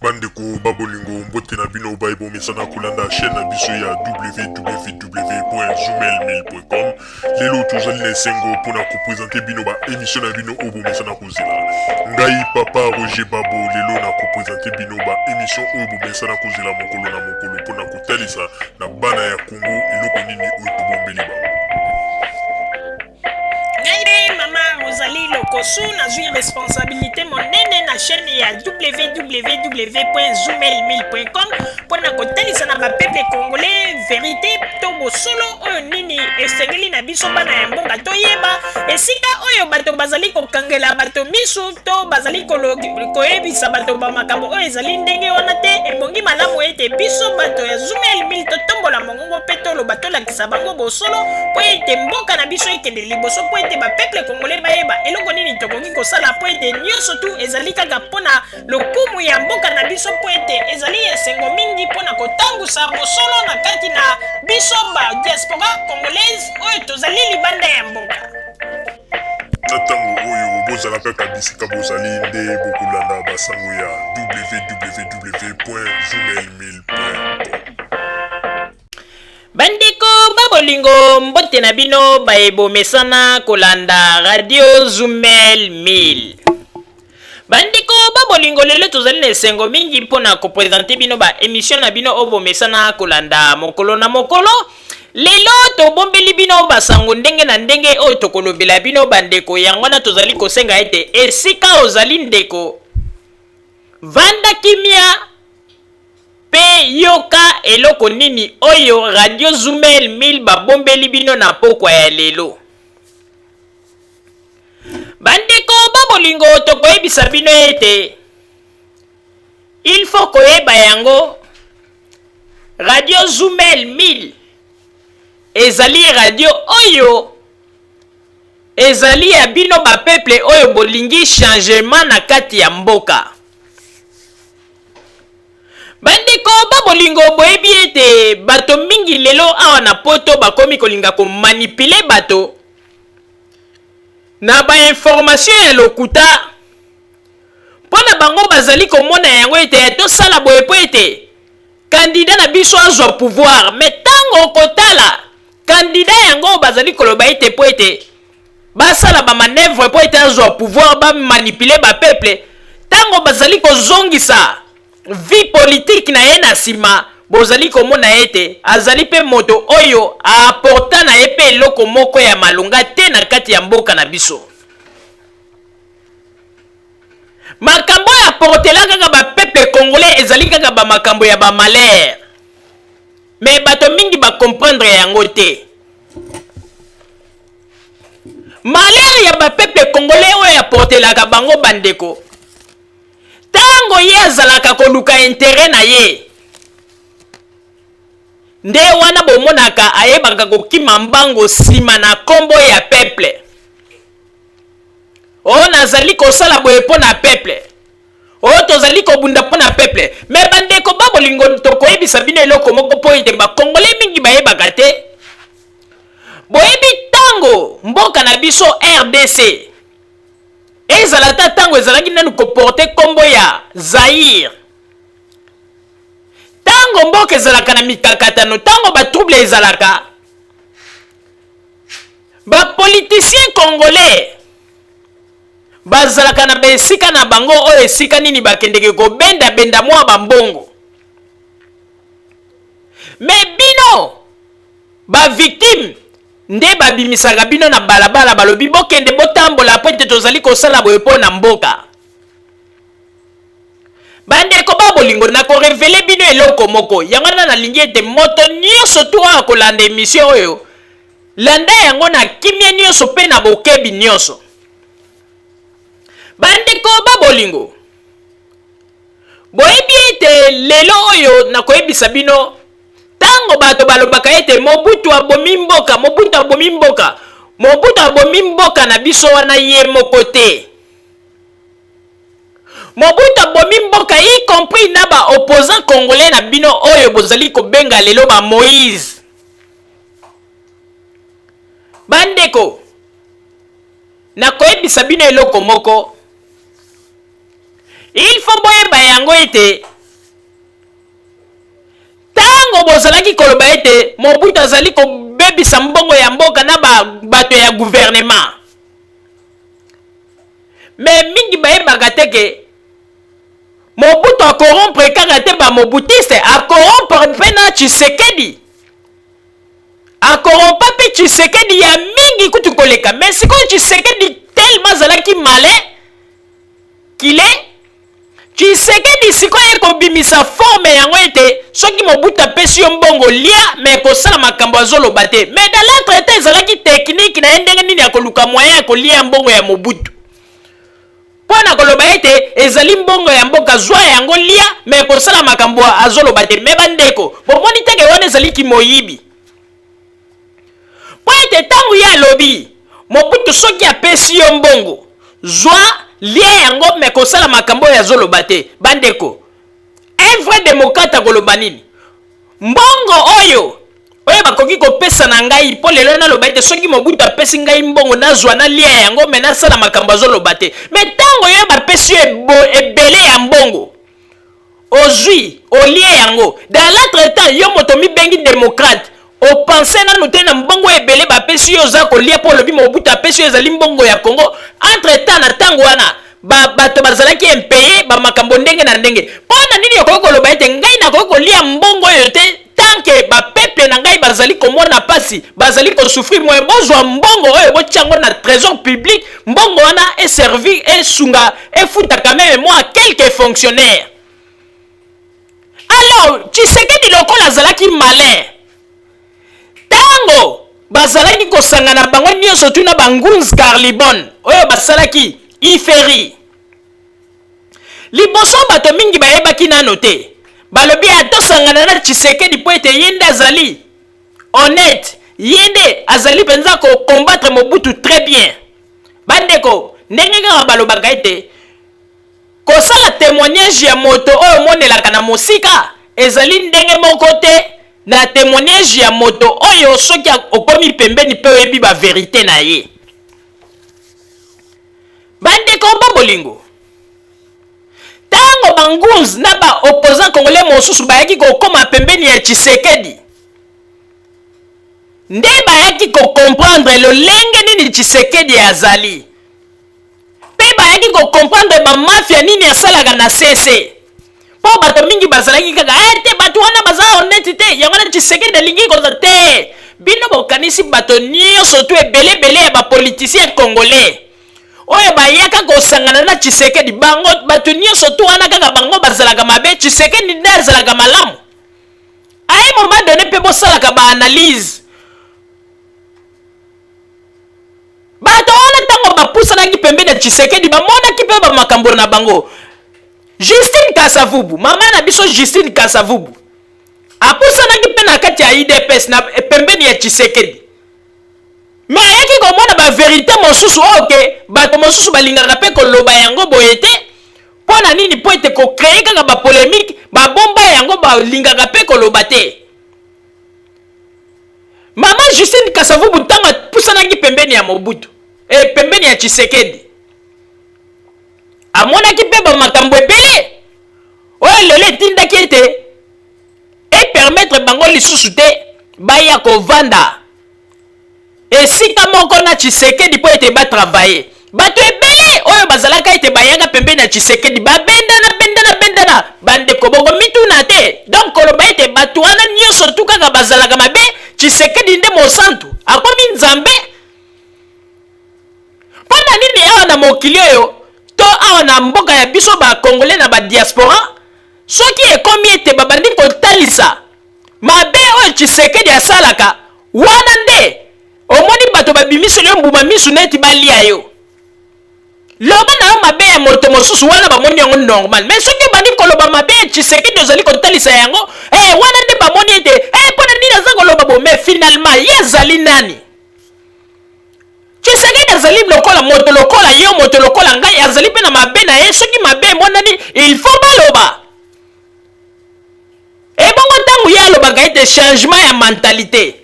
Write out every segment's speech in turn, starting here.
Bandeko babolingo mbote na bino baibo mesana kolanda chaîne na biso ya www.zoomel1000.com. Lelo tozali na esengo mpona kopresente bino ba émission na bino oyo bomesana kozela. Ngai papa Roger Babo lelo na kopresente bino ba émission oyo bomesana kozela mokolo na mokolo mpona kotalisa na bana ya Congo eloko nini oyo tobombeli bango. Rosalie Lokosu na zui responsabilité monene na chaîne ya www.zoomel1000.com pona kotalisa na bapeple congolais vérité to bosolo oyo nini esengeli na biso bana ya mboka toyeba esika oyo bato bazali kokangela bato misu to bazali koyebisa bato bamakambo oyo ezali ndenge wana te ebongi malamu ete biso bato ya Zoomel 1000 totombola mongongo mpe toloba tolakisa bango bosolo po ete mboka na biso ekende liboso po ete bapeple congolais bayeba eloko nini tokoki kosala po ete nyonso tu ezali kaka mpona lokumu ya mboka na biso po ete ezali esengo mingi mpona kotangusa bosolo na kati na biso ba diaspora congolaise oyo tozali libanda ya mboka. Na ntango oyo bozalaka kabisika bozali nde bokolanda basango ya www.zoomel1000.com. Bandeko babolingo mbote na bino baebo mesana kolanda radio Zoomel 1000. Bandeko babolingo lelo tozali na esengo mingi mpona kopresente bino ba émission na bino obo mesana kolanda mokolo na mokolo. Lelo tobombeli bino basango ndenge na ndenge oyo tokolobela bino bandeko yango na tozali kosenga ete esika ozali ndeko vanda kimia pe yoka eloko nini oyo radio Zoomel 1000 babombeli bino na pokwa ya lelo. Bandeko babolingo tokoyebisa bino ete il faut koyeba yango radio Zoomel 1000 ezali radio oyo ezali ya bino bapeple oyo bolingi changement na kati ya mboka. Bandeko babolingo boyebi ete bato mingi lelo awa na poto bakomi kolinga komanipule bato na ba information ya lokuta mpona bango bazali komona yango ete tosala boye po ete kandida na biso azwa pouvoir me ntango kotala kandida yango bazali koloba ete po ete basala bamanevre po ete azwa pouvoir bamanipule bapeple ntango bazali kozongisa vie politique na ye na nsima bozali komona ete azali pe moto oyo aporta na ye pe eloko moko ya malunga te na kati ya mboka na biso. Makambo ya portela kaka bapeple congolais ezali kaka bamakambo ya bamalere me bato mingi bakomprendre yango te. Malere ya bapeple congolais oyo aportelaka bango bandeko tango ye azalaka koluka intérêt na ye nde wana bomonaka ayebaka kokima mbango nsima na kombo ya peuple oyo nazali kosala boye mpo na peuple oyo tozali kobunda mpo na peuple me bandeko babolingo tokoyebisa bino eloko moko mpo ete bakongole mingi bayebaka te. Boyebi tango mboka na biso RDC ezala ta tango ezalaki nanu koporte kombo ya Zaire tango mboka ezalaka na mikakatano tango batrouble ezalaka bapoliticien congolais bazalaka na besika na bango oyo esika nini bakendeke kobenda mwa bambongo me bino bavictime nde babimisaka bino na balabala balobi bokende botambola po ete tozali kosala boye mpo na mboka. Bandeko babolingo na korevele bino eloko moko yango na nalingi ete moto nyonso tu oyo kolanda emission oyo landa yango na kimia nyonso mpe na bokebi nyonso. Bandeko babolingo boyebi ete lelo oyo nakoyebisa bino tango bato balobaka ete Mobutu abomi mboka Mobutu abomi mboka na biso wana ye moko te. Mobutu abomi mboka y compris na ba opposant congolais na bino oyo bozali kobenga lelo ba Moïse. Bandeko nakoyebisa bino eloko moko il faut boyeba yango ete bozalaki koloba ete Mobutu azali kobebisa mbongo ya mboka na bato ya gouvernement. Mais mingi bayebaka te ke Mobutu a corrompre kaka te ba mobutiste, a corrompre mpe na Tshisekedi. A corrompre mpe Tshisekedi ya mingi kutu koleka. Mais sikoyo Tshisekedi tellement azalaki malin qu'il est, Tshisekedi sikoyo ekobimisa forme yango ete soki Mobutu apesi yo mbongo lia mais kosala makambo azoloba te. Mais dans l'entretien ezalaki technique na ndenge nini ya koluka moyen ya kolia mbongo ya Mobutu. Pona koloba ete ezali mbongo ya mboka zwa yango lia mais kosala makambo azoloba te. Mais bandeko bomoni teke wana ezali kimoyibi. Po ete tangu ya lobi Mobutu soki apesi yo mbongo zwa lia yango mais kosala makambo ya zoloba te. Bandeko un vrai démocrate koloba nini? Mbongo oyo bakoki kopesa na ngai po lelo na loba ete soki Mobutu apesi ngai mbongo nazwa na lia yango mais nasala makambo azoloba te. Mais tango yo bapesi yo ebele ya mbongo ozwi olia yango dans l'autre temps yo moto mibengi démocrate o pense nanu te na mbongo ebele bapesi yo oza kolia po lobi Mobutu apesi yo ezali mbongo ya Congo. Entre temps na tango wana bato bazalaki impayé ba makambo ndenge na ndenge. Pona nini yokoki koloba ete ngai nakoki kolia mbongo oyo te tanke bapeple na ngai bazali komona pasi bazali kosouffrir moye bozwa mbongo oyo botiango na trésor public mbongo wana eservi esunga efuta quand même moi quelques fonctionnaires. Alors Tshisekedi lokola azalaki malin tango bazalaki kosangana bango nyonso tuna bangunz Carlibon oyo basalaki iferi liboso bato mingi bayebaki nano te balobi atosangana na Tshisekedi po ete yende azali honnête yende azali penza ko combattre Mobutu très bien. Bandeko ndenge kaka balobaka ete kosala témoignage ya moto oyo monelaka na mosika ezali ndenge moko te na témoignage ya moto oyo soki okomi pembeni pe oyebi ba vérité na ye. Bandeko babolingo tango bangunz na ba opposant congolais mosusu bayaki kokoma pembeni ya Tshisekedi nde bayaki comprendre lolenge nini Tshisekedi azali pe bayaki comprendre ba mafia nini asalaka na CC po bato mingi bazalaki kaka te bato wana bazala honnête te yango na Tshisekedi alingi koza te bino bokanisi bato nyonso tu ebele ya bapoliticien congolais oyo bayaka kosangana na Tshisekedi bango bato nyonso tu wana kaka bango bazalaka mabe Tshisekedi nde azalaka malamu. A un moment donné pe bosalaka baanalyse bato wana tango bapusanaki pembeni ya Tshisekedi bamonaki mpe bamakambo na bango. Justine Kasavubu mama na biso Justine Kasavubu apusanaki mpe na kati ya IDPS na pembeni ya Tshisekedi. Mais ayaki komona ba vérité mosusu oke bato mosusu balingaka pe koloba yango boye te pona nini po ete ko créer kaka ba polémique ba bomba yango balingaka pe koloba te. Mama Justine Kasavubu tanga pusanaki pembeni ya Mobutu pembeni ya Tshisekedi amonaki pe ba makambo ebele oyo lelo etindaki ete permettre bango lisusu te baya kovanda esika moko na Tshisekedi po ete ba travailler bato ebele oyo bazalaka ete bayanga pembeni na Tshisekedi babendana bandeko bongo mituna te. Donc koloba ete bato wana nyonso tu kaka bazalaka mabe Tshisekedi nde mosantu akomi nzambe. Pona nini awa na mokili oyo to awa na mboka ya biso ba congolais na ba diaspora soki ekomi ete babandi kotalisa mabe oyo Tshisekedi asalaka wana nde omoni bato babimiso leo mbuma misu neti balia yo loba na yo mabe ya moto mosusu wana bamoni yango normal. Mais soki bandi koloba mabe ya Tshisekedi ozali kotalisa yango wana nde bamoni ete pona nini aza koloba bo. Mais finalement ye azali nani? Tshisekedi azali lokola moto lokola yo moto lokola ngai azali pe na mabe na ye soki mabe monani il faut baloba bongo tangu ya lobaka ete changement ya mentalité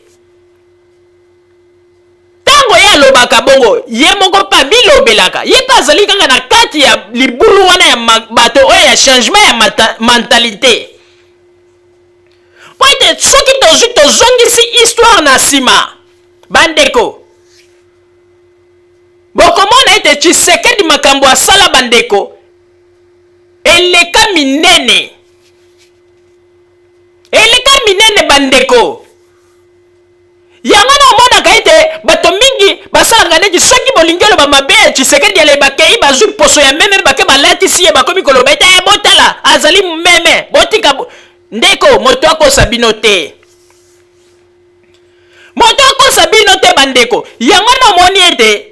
tango ya lobaka bongo ye moko pa bilobelaka ye pa azali kaka na kati ya libulu wana ya bato oyo ya changement ya mentalité po ete soki tozongisi histoire na sima bandeko bokomona ete Tshisekedi makambo asala bandeko eleka minene bandeko yango na omonaka ete bato mingi basalaka neti soki bolingi oloba mabe ya Tshisekedi alebakei bazwi poso ya meme bake balatisi ye bakomi koloba ete botala azali meme botika ndeko moto akosa bino te bandeko yango na omoni ete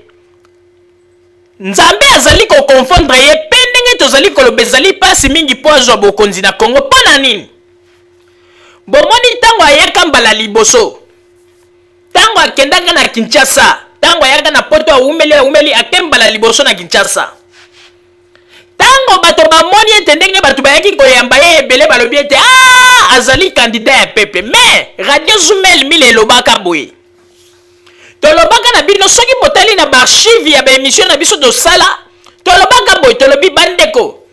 Nzambe azali ko confondre ye pe ndenge tozali koloba ezali pasi mingi po azwa bokonzi na Congo mpona nini bomoni ntango ayaka mbala liboso ntango akendaka na Kinshasa ntango ayaka na poto aumeli akembala liboso na Kinshasa ntango bato bamoni ete ndenge bato bayaki koyamba ye ebele balobi ete azali candidat ya peuple mais radio Zumel mile elobaka boye tolobaka na bino soki botali na archive ya baémission na biso tosala tolobaka boye tolobi bandeko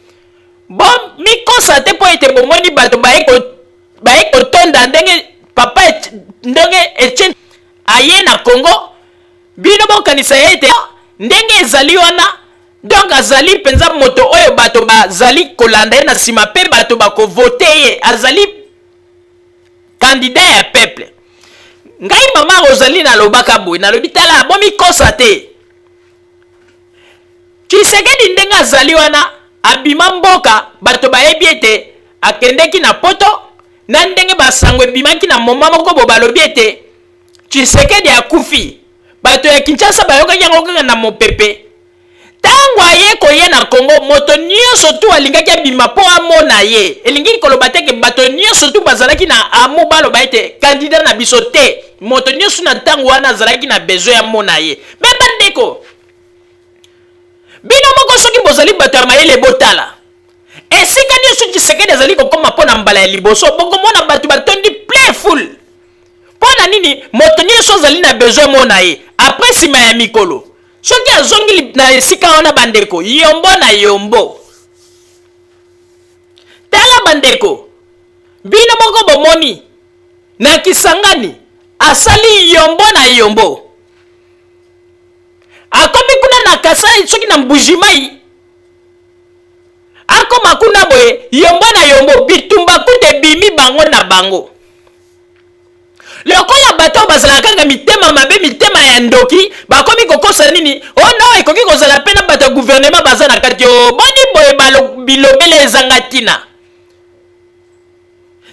bon mikosa te po ete bomoni bato baye kotonda ndenge papa ndenge Etienne aye na Congo bino bokanisa ye ete ndenge ezali wana donc azali penza moto oyo bato bazali kolanda ye na nsima mpe bato bakovote ye azali candidat ya peuple ngai mama Rosalie nalobaka boye nalobi tala bomi kosa te Tshisekedi ndenge azali wana abima mboka bato bayebi ete akendeki na poto na ndenge basango ebimaki na moma moko bo balobi ete Tshisekedi akufi bato ya Kinshasa bayokaki yango kaka na mopepe tango aye koye na Congo moto nyonso tu alingaki abima po amona ye elingi koloba teke bato nyonso tu bazalaki na amu baloba ete candidat na biso te moto nyonso na tango wana azalaki na besoin ya mona ye me bandeko bino moko soki bozali bato ya mayele botala esika nyonso Tshisekedi azali kokoma mpo na mbala ya liboso bokomona bato batondi plein full mpo na nini moto nyonso azali na besoin mona ye apres nsima ya mikolo soki azongi na esika wana bandeko yombo na yombo tala bandeko bino moko bomoni na Kisangani asali yombo na yombo akomi kuna na Kasai soki na Mbujimai akoma kuna boye yombo na yombo bitumba kute bimi bango na bango lokola bato bazalaka kaka mitema mabe mitema ya ndoki bakomi kokosa nini no ekoki kozala pena bato gouvernement baza na kati boni boye bilobele ezanga tina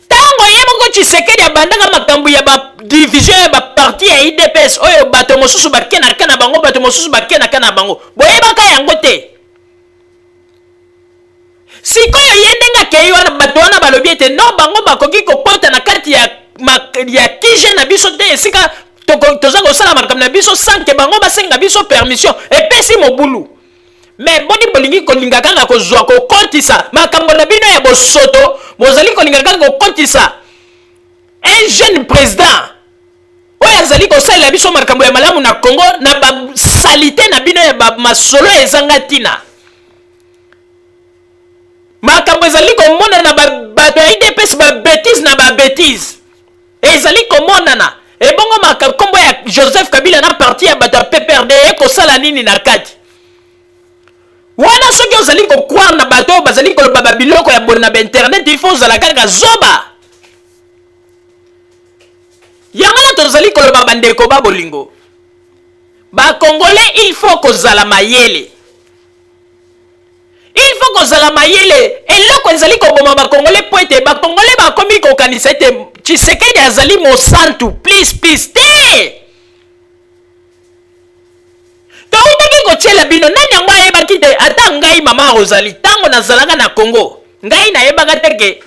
tango ye moko Tshisekedi abandaka makambo ya division ya parti ya IDPS oyo bato mosusu bakenaka na bango bato mosusu bakenaka na bango boyebaka yango te sikoyo ye ndenge akei wana bato wana balobi ete no bango bakoki kokota na kati ya kije na biso te esika toza kosala makambo na biso sanke bango basenga biso permission epesi mobulu mais boni bolingi kolinga kaka kozwa kokotisa makambo na bino ya bosoto bozali kolinga kaka kokotisa un jeune président oyo azali kosalela biso makambo ya malamu na Congo na basalite na bino ya masolo ezanga ntina makambo ezali komona na bato ya IDPS babétise na babétise ezali komonana ebongo makambo ya Joseph Kabila na parti ya bato ya PPRD ekosala nini na kati wana soki ozali kokroire na bato bazali koloba babiloko ya boni na bainternet il faut ozala kaka zoba yango na tozali koloba bandeko babolingo bakongolais il faut kozala mayele il faut kozala mayele eloko ezali koboma bakongolais po ete bakongolais bakomi kokanisa ete Tshisekedi azali mosantu please te toitaki kotiela bino nani yango ayebaki te ata ngai mama Rosalie ntango nazalaka na Congo ngai nayebaka teke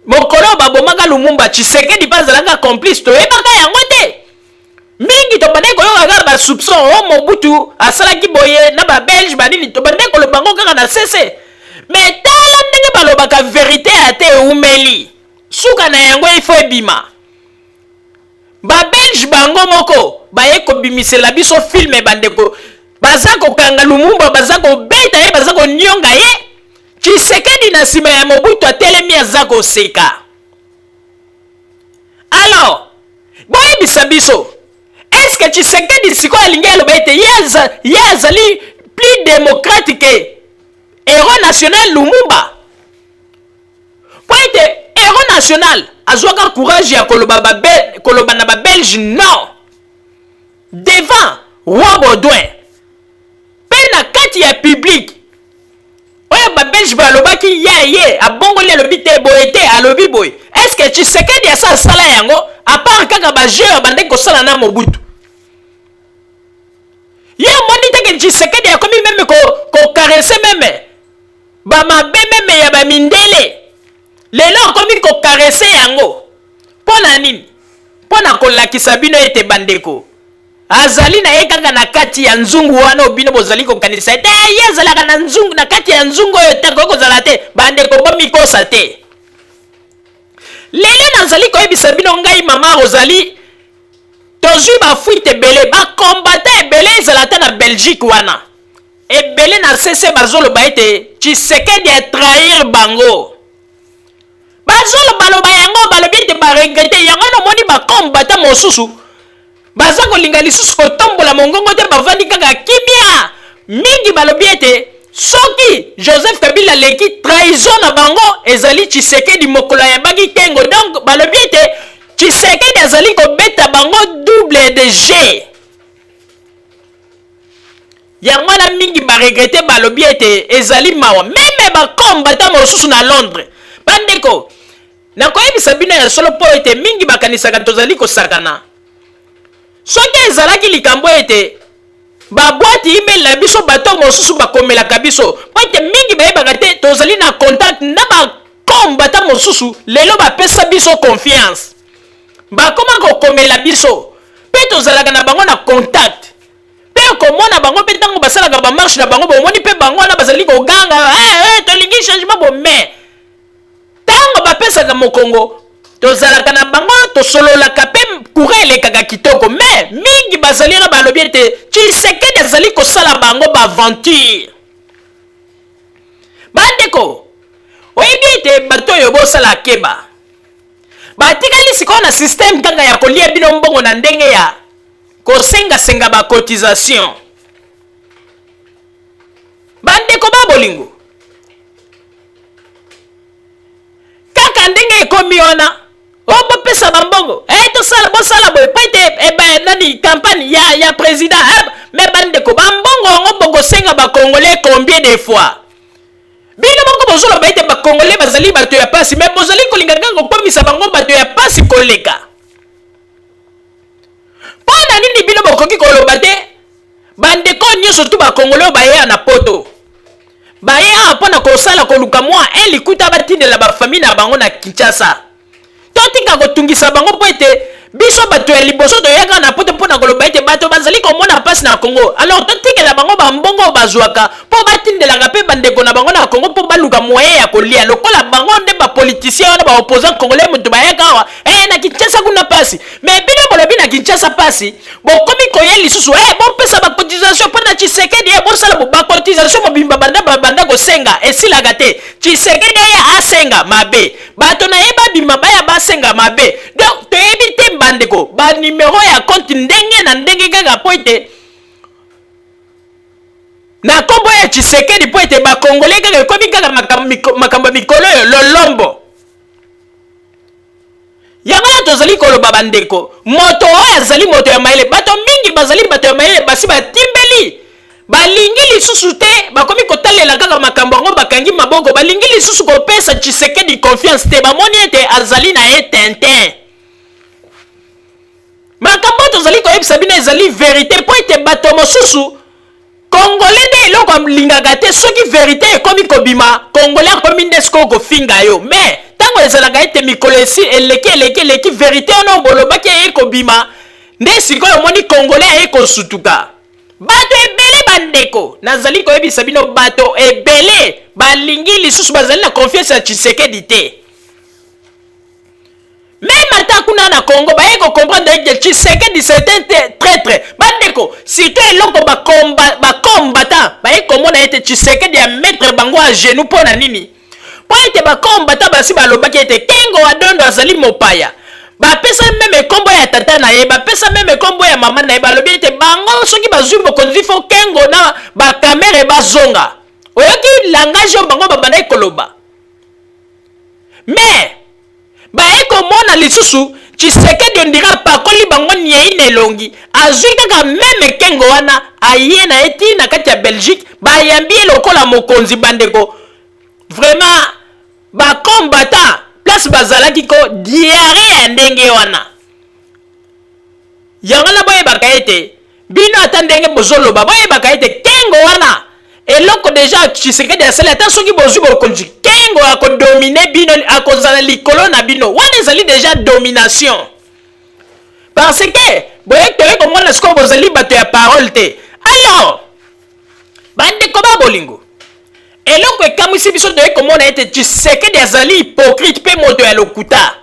mokolo babomaka Lumumba Tshisekedi mpe azalaka complice toyebaka yango te mingi tobandeki koyoka kaka basoupçon o Mobutu asalaki boye na babelge banini tobandeki koloba yango kaka na sese mais tala ndenge balobaka verité ate eumeli suka na yango ifo ebima babelge bango moko baye kobimisela biso filme bandeko baza kokanga Lumumba baza kobeta ye baza konyonga ye Tshisekedi na nsima ya Mobutu atelemi aza koseka Alors, boyebisa biso, est-ce que Tshisekedi siko alingi aloba ete ye azali plus démocrate que héros national Lumumba? Po ete héros national azwaka courage ya koloba na ba Belge non devant roi Baudouin pe na kati ya public oyo ba Belge balobaki ye abongoli alobi te boye te alobi boye. Est-ce que Tshisekedi asa sala yango à part kaka ba jeu bande ko sala na Mobutu? Ye moni te que Tshisekedi akomi même ko caresser même ba mabe même ya ba mindele lelo akomi ko caresser yango pona nini? Pona kolakisa bino ete bandeko azali na ye kaka na kati ya nzungu wana obino bozali kokanisa ete ye azalaka na nzungu na kati ya nzungu oyo te kozala te bandeko bomikosa te. Lelo nazali koyebisa bino ngai mama Rosalie tozwi bafuite ebele bakombata ebele ezala te na Belgique wana ebele na sese bazoloba ete Tshisekedi atrahir bango bazoloba yango balobi ete baregrete yango nomoni bakombata mosusu baza kolinga lisusu kotombola mongongo te bavandi kaka kimia mingi balobi ete soki Joseph Kabila leki trahison na bango ezali Tshisekedi mokolo ya baki kengo. Donc balobi ete Tshisekedi azali kobeta bango double de G. Yango na mingi baregrete balobi ete ezali mawa meme bakombata mosusu na Londres. Bandeko nakoyebisa bino ya solo po ete mingi bakanisaka tozali kosakana soki ezalaki likambo ete babwati email na biso bato mosusu bakomelaka biso po ete mingi bayebaka te tozali na contact na bakombata mosusu lelo bapesa biso confiance bakoma kokomela biso mpe tozalaka na bango na contact mpe komona bango mpe ntango basalaka bamarshe na bango bomoni mpe bango wana bazali koganga tolingi changement bome ntango bapesaka mokongo tozalaka na bango tosololaka mpe courant elekaka kitoko me mingi bazali na balobi ete Tshisekedi azali kosala bango baaventure. Bandeko oyebi ete bato oyo bosala keba batikali sikoyo na systeme kaka ya kolia bino mbongo na ndenge ya kosengasenga bacotisation. Bandeko babolingo kaka ndenge ekomi wana bopesa bambongo tosala bosala boye po ete nani campagne ya président me bandeko bambongo yango bokosenga bakongolais combien de fois bino moko bozoloba ete bakongolais bazali bato ya pasi me bozali kolinga kaka kokomisa bango bato ya pasi koleka. Mpona nini bino bokoki koloba te bandeko nyonso tu bakongolais oyo bayeya na poto bayeya mpona kosala koluka mwa elikuta batindela bafamille na bango na Kinshasa totika kotungisa bango po ete biso bato ya liboso toyaka na poto mpona koloba ete bato bazali komona pasi na Congo. Alors totikela bango bambongo bazwaka mpo batindelaka mpe bandeko na bango na Congo mpo baluka moyen ya kolia lokola bango nde bapoliticien wana baopposant congolais moto bayaka awa na Kinshasa kuna pasi me bino bolobi na Kinshasa pasi bokomi koye lisusu bopesa bacotisation mpona Tshisekedi bosala bacotisation mobimba banda kosenga esilaka te Tshisekedi ye asenga mabe bato na ye babima baya basenga mabe. Donc toyebi te bandeko banimero ya compte ndenge na ndenge kaka po ete na kombo ya Tshisekedi po ete bakongolais kaka ekomi kaka makambo mikolo oyo lolombo yango na tozali koloba bandeko moto oyo azali moto ya mayele bato mingi bazali bato ya mayele basi batimbeli balingi lisusu te bakomi kotalela kaka makambo yango bakangi maboko balingi lisusu kopesa Tshisekedi confiance te bamoni ete azali na ye tintin. Makambo tozali koyebisa bino ezali verité po ete bato mosusu congolais nde eloko alingaka te soki verité ekomi kobima congolais akomi nde sikoyo kofinga yo me ntango ezalaka ete mikolo esi eleki verité ono bolobaki eye kobima nde sikoyo omoni congolais aye kosutuka. Bato ebele bandeko nazali koyebisa bino bato ebele balingi lisusu bazali na confiance ya Tshisekedi te. Même ata kuna na Congo baye ko comprendre que Tshisekedi c'est un traître. Bandeko surtout eloko bakombata baye komona ete Tshisekedi ya mettre bango à genoux pona nini po ete bakombata basi balobaki ete kengo wadondo azali mopaya bapesa meme kombo ya tata na ye bapesa meme kombo ya mama na ye balobi ete bango soki bazwi mokonzi fo kengo na bakamere bazonga oyoki langage oyo bango babandaki koloba mais baye komona lisusu Tshisekedi ondira pakoli bango nyei na elongi azwi kaka meme kengo wana aye na eti na kati ya Belgique bayambi ye lokola mokonzi bandeko vraiment bacombattant place bazalaki ko diarrhée ya ndenge wana yango na boyebaka ete bino ata ndenge bozoloba boyebaka ete kengo wana eloko deja Tshisekedi asali ata soki bozwi bokonzi kengo akodomine bino akozala likolo na bino wana ezali deja domination parce que boyektoye komona sikoyo bozali bato ya parole te alors bandeko ba bolingo eloko ekamwisi biso toye komona ete Tshisekedi azali hypocrite mpe moto ya lokuta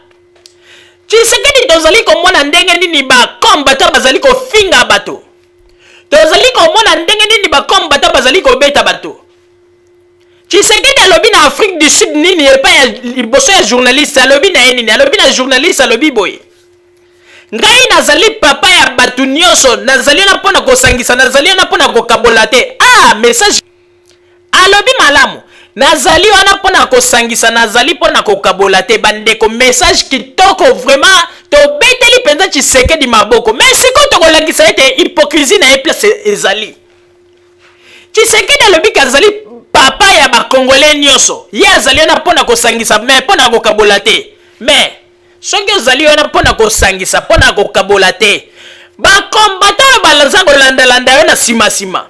Tshisekedi tozali komona ndenge nini bakombata bazali kofinga bato tozali komona ndenge nini bakombata bazali kobeta bato Tshisekedi alobi na Afrique du Sud nini epa ya liboso ya journaliste alobi na ye nini alobi na journaliste alobi boye ngai nazali papa ya bato nyonso nazali na mpona kosangisa nazali na mpona kokabola te message alobi malamu nazali wana mpona kosangisa nazali mpona kokabola te bandeko message kitoko vraiment tobeteli mpenza Tshisekedi maboko mais sikoyo tokolakisa ete hypocrisie na ye place ezali Tshisekedi alobi kazali papa ya bakongolais nyonso ye azali wana mpona kosangisa mais mpona kokabola te mais soki ozali wana mpona kosangisa mpona kokabola te bakombata oyo baza kolandalanda yo na nsima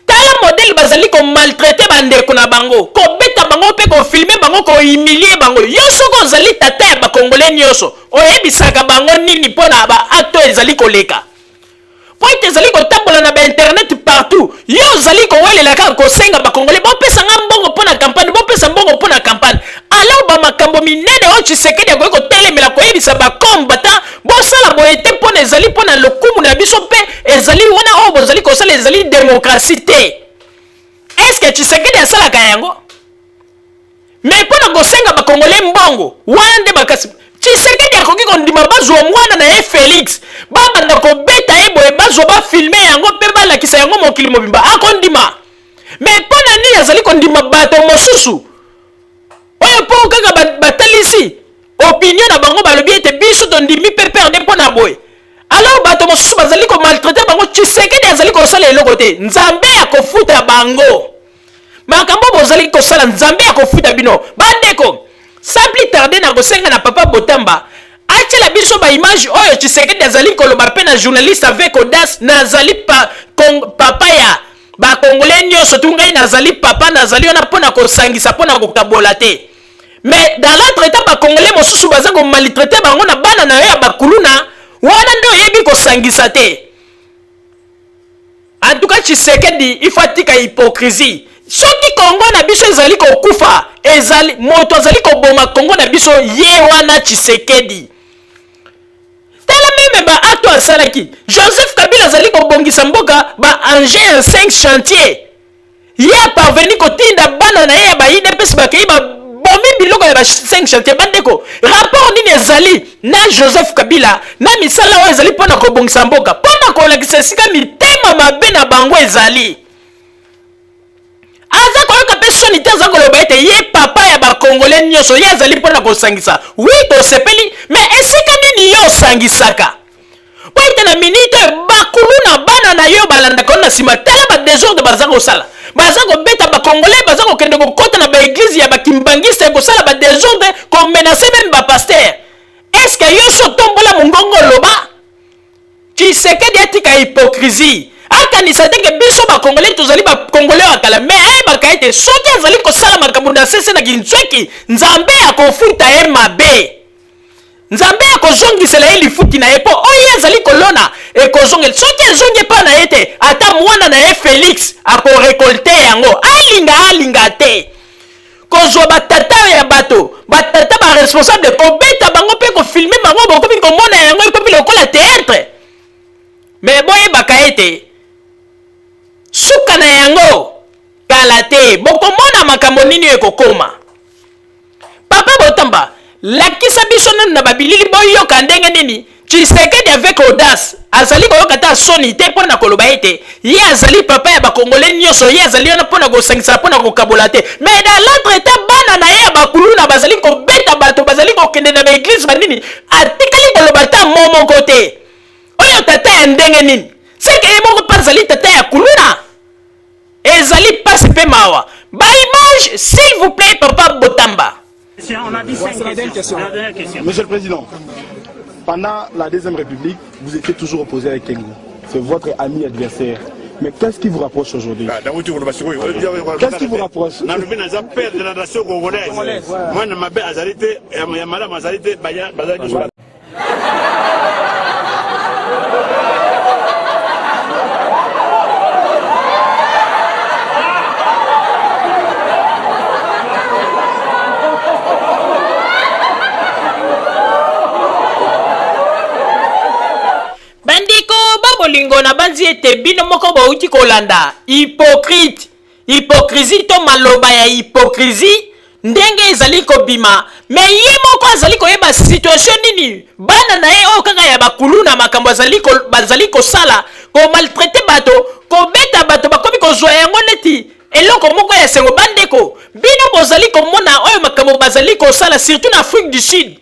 tala modele bazali komaltraite bandeko na bango kobeta bango mpe kofilme bango kohumilie bango yo soki ozali tata ya bakongolais nyonso oyebisaka bango nini mpona baacte oyo ezali koleka po ete ezali kotambola na bainternet partout yo ozali kowelela kaka kosenga bakongolais bopesanga mbongo mpona campagne bopesa mbongo mpona campagne alors bamakambo minene oyo Tshisekedi akoki kotelemela koyebisa bakombata bosala boye te mpona ezali mpona lokumu na biso mpe ezali wana oyo bozali kosala ezali démocratie te estce Tshisekedi asalaka yango mais mpona kosenga bakongolais mbongo wana nde makasi Tshisekedi akoki kondima bazwa mwana na ye Félix babanda kobeta ye boye bazwa bafilme yango mpe balakisa yango mokili mobimba akondima mais mpona nini azali kondima bato mosusu oyo mpo kaka batalisi opinion na bango balobi ete biso tondimi mpe perde mpona boye alors bato mosusu bazali komaltraite bango Tshisekedi azali kosala eloko te nzambe akofuta bango makambo bozali kosala nzambe akofuta bino bandeko sans plus tarder na kosenga na papa Botamba atiela biso baimage oyo Tshisekedi azali koloba mpe na journaliste avec audace nazali papa ya bakongolais nyonso tu ngai nazali papa nazali wana mpona kosangisa mpona kokabola te mais dans l'autre état bakongolais mosusu baza komaltraite bango na bana na yo ya bakuluna wana nde oyebi kosangisa te en tout cas Tshisekedi il faut atika hypocrisie soki Kongo na biso ezali kokufa ezali moto azali koboma Kongo na biso ye wana Tshisekedi tala meme baacte asalaki Joseph Kabila azali kobongisa mboka engin 5 chantier ye parvenu kotinda bana na ye ya baIDPS bakei bomi biloko ya 5 chantier bandeko rapport nini ezali na Joseph Kabila na misala oyo ezali mpona kobongisa mboka mpona kolakisa esika mitema mabe na bango ezali aza koyoka mpe soni te aza koloba ete ye papa ya bakongolais nyonso ye azali mpona kosangisa wi tosepeli mais esika nini yo osangisaka po ete na minite bakulu na bana na yo balandaka yo na nsima tala badésordre baza kosala baza kobeta bakongolais baza kokende kokota na baeglize ya bakimbangiste kosala badésordre komenase meme bapaster estce que yo so tombola mongongo loba Tshisekedi atika hypocrisie akanisa teke biso bakongolais tozali bakongolais wakala mais ayebaka ete soki azali kosala makambo na sese na kintsweki nzambe akofuta ye mabe nzambe akozongisela ye lifuti na ye mpo oyo azali kolona ekozongela soki ezongi epa na ye te ata mwana na ye Félix akorekolte yango alinga te kozwa batata ya bato batata baresponsable kobeta bango mpe kofilme bango bokomi komona yango ekomi lokola théâtre mais boyebaka ete suka na yango kala te bokomona makambo nini ekokoma papa Botamba lakisa biso na babilili boyo kandenge nini Tshisekedi avec audace azali koyoka ta soni te pona koloba ete ye azali papa ya bakongole nyonso ye azali wana pona kosangisa pona kokabola te mais dans l'autre état bana na ye ya bakuluna bazali kobeta bato bazali kokende na baeglise banini atikali koloba ta momoko te oyo tata ya ndenge nini seke ye moko mpe azali tata ya kuluna ezali pasi mpe mawa baimage s'il vous plaît papa Botamba. On a dit 5 questions. Monsieur le Président, pendant la Deuxième République, vous étiez toujours opposé avec Kengo. C'est votre ami adversaire. Mais qu'est-ce qui vous rapproche aujourd'hui? Qu'est-ce qui vous rapproche? Bolingo na banzi ete bino moko bauti kolanda hypocrisie to maloba ya hypocrisie ndenge ezali kobima mais ye moko azali koyeba situation nini bana na ye oyo kaka ya bakulu na makambo bazali kosala ko maltraiter bato kobeta bato bakomi kozwa yango neti eloko moko ya sengo bandeko bino bozali komona oyo makambo bazali kosala surtout na Afrique du Sud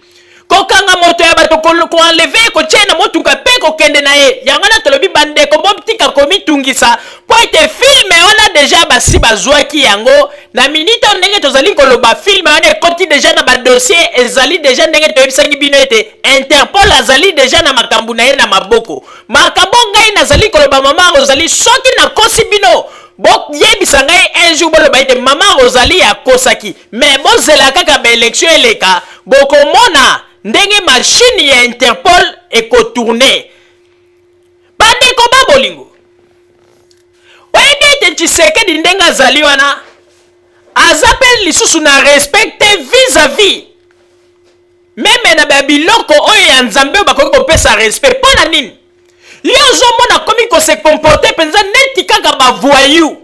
kokanga moto ya bato koenleve kotie na motuka pe kokende na ye yango na tolobi bandeko botika komitungisa po ete filme wana deja basi bazwaki yango na minute ndenge tozali koloba filme wana ekoti deja na badossier ezali deja ndenge toyebisaki bino ete Interpol azali deja na makambo na ye na maboko makambo ngai nazali koloba mama ozali soki nakosi bino boyebisa ngai un jour boloba ete mama Rosalie akosaki mais bozela kaka baélection eleka bokomona ndenge machine ya Interpol ekotourne bandeko babolingo oyebi ete Tshisekedi ndenge azali wana aza mpe lisusu na respecte vis-à-vis meme na babiloko oyo ya nzambe oyo bakoki kopesa respect mpo na nini yo ozomona komi kose comporte mpenza neti kaka bavoyu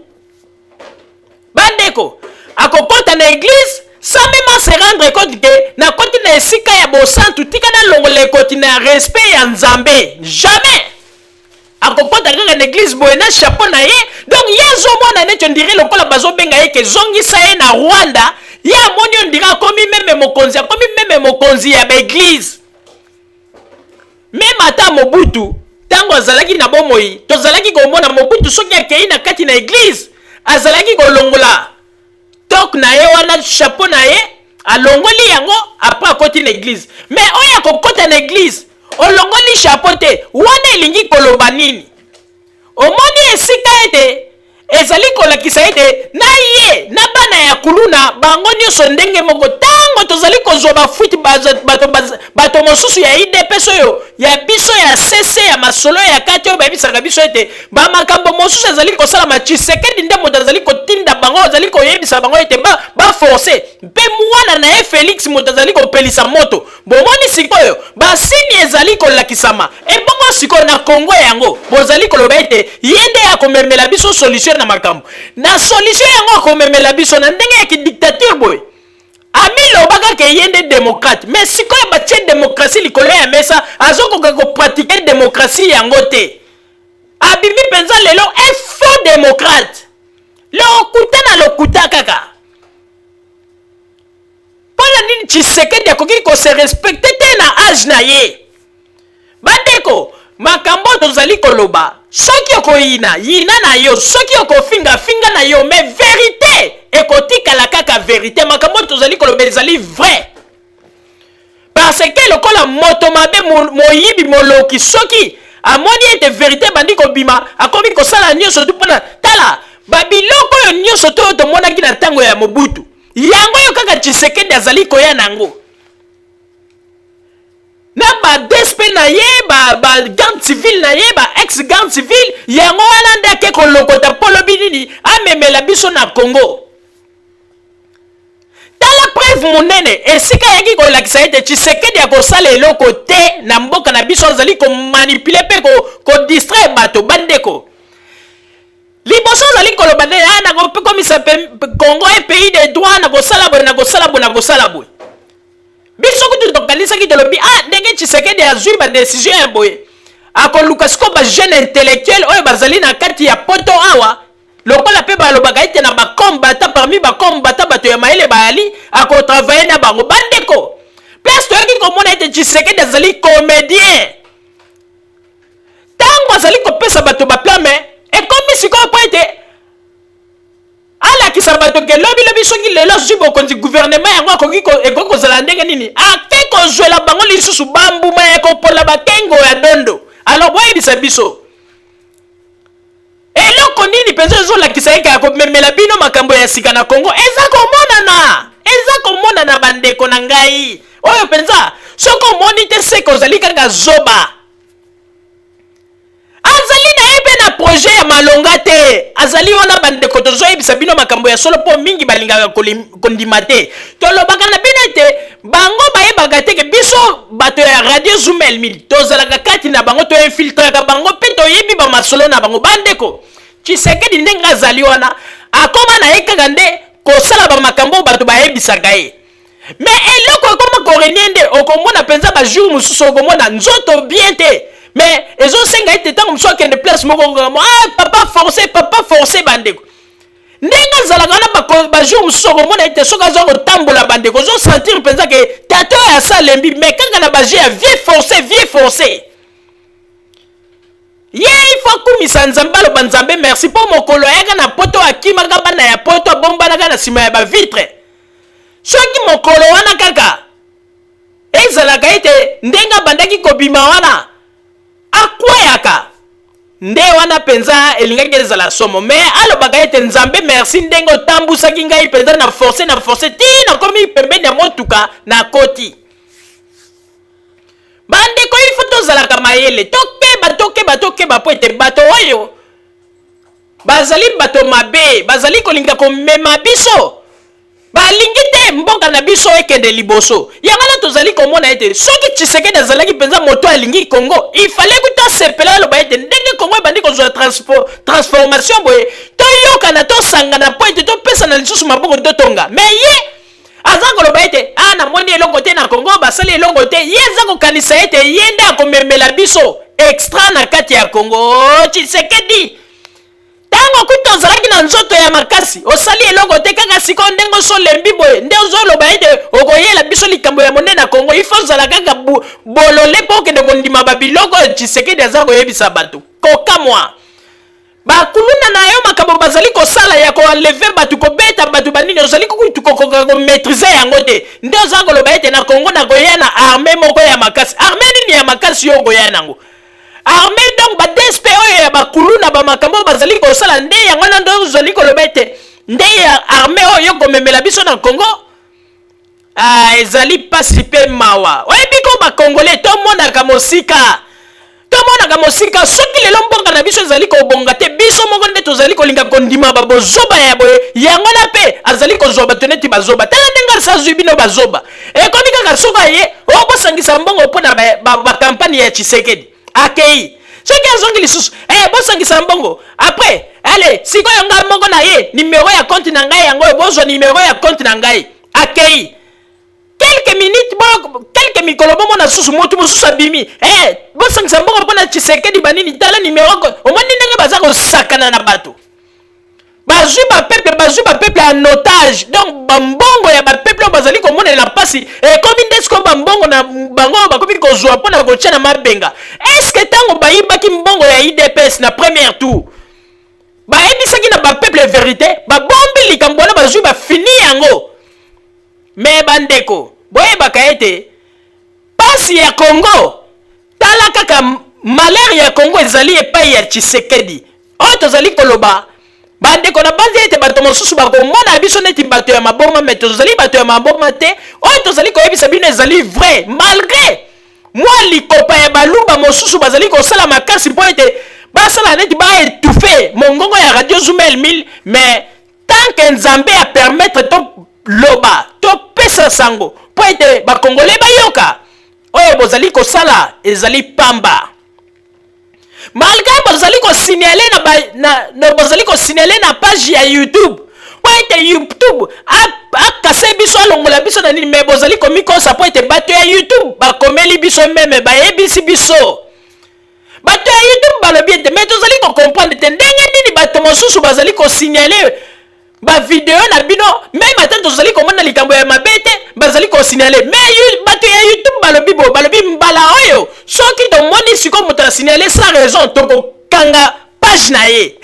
bandeko akokota na église sans même se rendre compte que na koti na esika ya bosantu tika na longola ekoti na respect ya nzambe jamais akokota kaka na église boye na chapeau na ye donc ye azomona neti ondire lokola bazobenga ye ke zongisa ye na Rwanda ye amoni ondire akomi meme mokonzi ya baeglise meme ata Mobutu tango azalaki na bomoi tozalaki komona Mobutu soki akei na kati na église azalaki kolongola tok na ye wana chapeau na ye alongoli yango après akoti na église mais oyo akokota na église olongoli chapeau te wana elingi koloba nini omoni esika ete ezali kolakisa ete na ye na bana ya kuluna bango nyonso ndenge moko tango tozali kozwa bafuti bato mosusu ya IDPS oyo ya biso ya CC ya masolo ya kati oyo bayebisaka biso ete bamakambo mosusu ezali kosalama Tshisekedi nde moto azali kotinda bango azali koyebisa bango ete baforce mpe mwana na ye Félix moto azali kopelisa moto bomoni sikoyo basini ezali kolakisama ebongo sikoyo na Kongo yango bozali koloba ete ye nde akomemela biso solution na makambo na solution yango akomemela biso na ndenge ya kidictature boye amilobaka ke ye nde démocrate mais sikoyo batie démocratie likolo ya mesa azokoka kopratike démocratie yango te abimi mpenza lelo un faux démocrate lokuta na lokuta kaka mpona nini Tshisekedi akoki kose respecte te na age na ye bandeko makambo tozali koloba soki okoyina yina na yo soki okofinga na yo mais vérité ekotikala kaka vérité makambo tozali koloba ezali vrai parce que lokola moto mabe moyibi moloki soki amoni ete vérité bandi kobima akomi kosala nyonso tu mpona tala babiloko oyo nyonso to tomonaki na ntango ya Mobutu yango yo kaka Tshisekedi azali koya nango na ba despe na ye ba garde civil na ye ba ex garde civil yango wana nde ake kolokota polobi nini amemela biso na Congo tala preuve monene esika yaki kolakisa ete Tshisekedi akosala eloko te na mboka na biso azali komanipule mpe kodistraire bato bandeko liboso azali koloba nde nakokomisa Congo un pays de droit nakosala boye biso tokanisaki tolobi ndenge Tshisekedi azwi ba décision ya boye akoluka siko ba jeune intellectuel oyo bazali na kati ya poto awa lokola pe balobaka ete na bakombata parmi bakombata bato ya mayele bayali akotravaille na bango bandeko place toyaki komona ete Tshisekedi azali comédien tango azali kopesa bato baplame ekomi sikoyo po ete alakisa bato ke lobi soki lelo zwi bokonzi gouvernement yango akoki kozala ndenge nini ake kozwela bango lisusu bambuma ya kopola bakengo ya dondo alors boyebisa biso eloko nini mpenza ezolakisa eke akomemela bino makambo ya sika na Congo eza komonana bandeko na ngai oyo mpenza soki omoni te seke ozali kaka zoba azali na ye mpe na projet ya malonga te azali wana bandeko tozoyebisa bino makambo ya solo mpo mingi balingaka kondima te tolobaka na bino ete bango bayebaka teke biso bato ya radio Zoom Elmil tozalaka kati na bango toinfiltraka bango mpe toyebi bamasolo na bango bandeko Tshisekedi ndenge azali wana akoma na ye kaka nde kosala bamakambo bato bayebisaka ye me eloko ekoma korenie nde okomona mpenza bajour mosusu okomona nzoto bien te mais ezosenga ete ntango mosusu akende place moko papa forcé bandeko ndenge azalaka wana bajour mosusu okomona ete soki aza kotambola bandeko ozosentir mpenza ke tata oyo asalembi mais kaka na baje ya vie forcé ye ifo akumisa nzambe aloba nzambe merci mpo mokolo ayaka na poto akimaka bana ya poto abombanaka na nsima ya bavitre soki mokolo wana kaka ezalaka ete ndenge abandaki kobima wana akweyaka nde wana mpenza elingaki ezala somo me alobaka ete nzambe merci ndenge otambusaki ngai mpenza na force ti nakomi pembeni ya motuka na koti bandeko ifo tozalaka mayele tokeba po ete bato oyo bazali bato mabe bazali kolinga komema biso balingi te mboka na biso ekende liboso yango na tozali komona ete soki Tshisekedi azalaki mpenza moto alingi Congo ifale kuta sepela aloba ete ndenge Congo ebandi kozwa transformation boye toyokana tosangana po ete topesana lisusu maboko totonga me ye aza koloba ete namoni elongo te na Congo basali elongo te ye aza kokanisa ete ye nde akomemela biso extra na kati ya Congo Tshisekedi tango kuta ozalaki na nzoto ya makasi osali eloko te kaka siko ndenge osolembi boye nde ozoloba ete okoyela biso likambo ya monene na Congo ifo ozala kaka bolole mpo okende kondima babiloko Tshisekedi aza koyebisa bato kokamwa bakuluna na yo makambo bazali kosala ya koenleve bato kobeta bato banini ozali kukutu komaîtrize yango te nde oza koloba ete na Congo nakoya na armée moko ya makasi armée nini ya makasi yo okoya nango armée donc ba DSP oyo ya bakuluna bamakambo bazali kosala nde yango na ndo ozali koloba ete nde ya armée oyo komemela biso na Congo ezali pasi mpe mawa oyebi ko bakongolais tomonaka mosika soki lelo mboka na biso ezali kobonga te biso moko nde tozali kolinga kondima babozoba ya boye yango na mpe azali kozwa bato neti bazoba tala ndenge asazwi bino bazoba ekomi kaka soka ye okosangisa mbongo mpo na bakampagne ya Tshisekedi akei soki azongi lisusu bosangisa mbongo après allez sikoyo nga moko na ye numero ya compte na ngai yango bozwa numero ya compte na ngai akei quelques minutes quelques mikolo bomo na susu motu mosusu abimi bosangisa mbongo mpona Tshisekedi banini tala numero omoni ndenge baza kosakana na bato bazwi bapeuple en otage donc bambongo ya bapeuple oyo bazali komonela mpasi ekomi nde sikoyo bambongo na bango bakomi kozwa mpona kotia na mabenga eske ntango bayibaki mbongo ya UDPS na première tour bayebisaki na bapeuple vérité babombi likambo wana bazwi bafini yango me bandeko boyebaka ete pasi ya Congo tala kaka malheur ya Congo ezali epai ya Tshisekedi oyo tozali koloba bandeko na banzi ete bato mosusu bakomona biso neti bato ya maboma me tozali bato ya maboma te oyo tozali koyebisa bino ezali vrai malgré mwa likopa ya baluba mosusu bazali kosala makasi mpo ete basala neti baétouffe mongongo ya radio Zoom Elmil mais tant que nzambe a permettre to loba to pesa sango mpo ete bakongole bayoka oyo bozali kosala ezali pamba malgré bozali ko signaler na page ya YouTube ete YouTube akase biso alongola biso na nini me bozali komikosa po ete bato ya YouTube bakomeli biso meme bayebisi biso bato ya YouTube balobi ete me tozali kocomprendre te ndenge nini bato mosusu bazali kosignale bavideo na bino même ata tozali komona likambo ya mabe te bazali kosignale me bato ya YouTube balobi mbala oyo soki tomoni sikoyo moto asignale sans raison tokokanga page na ye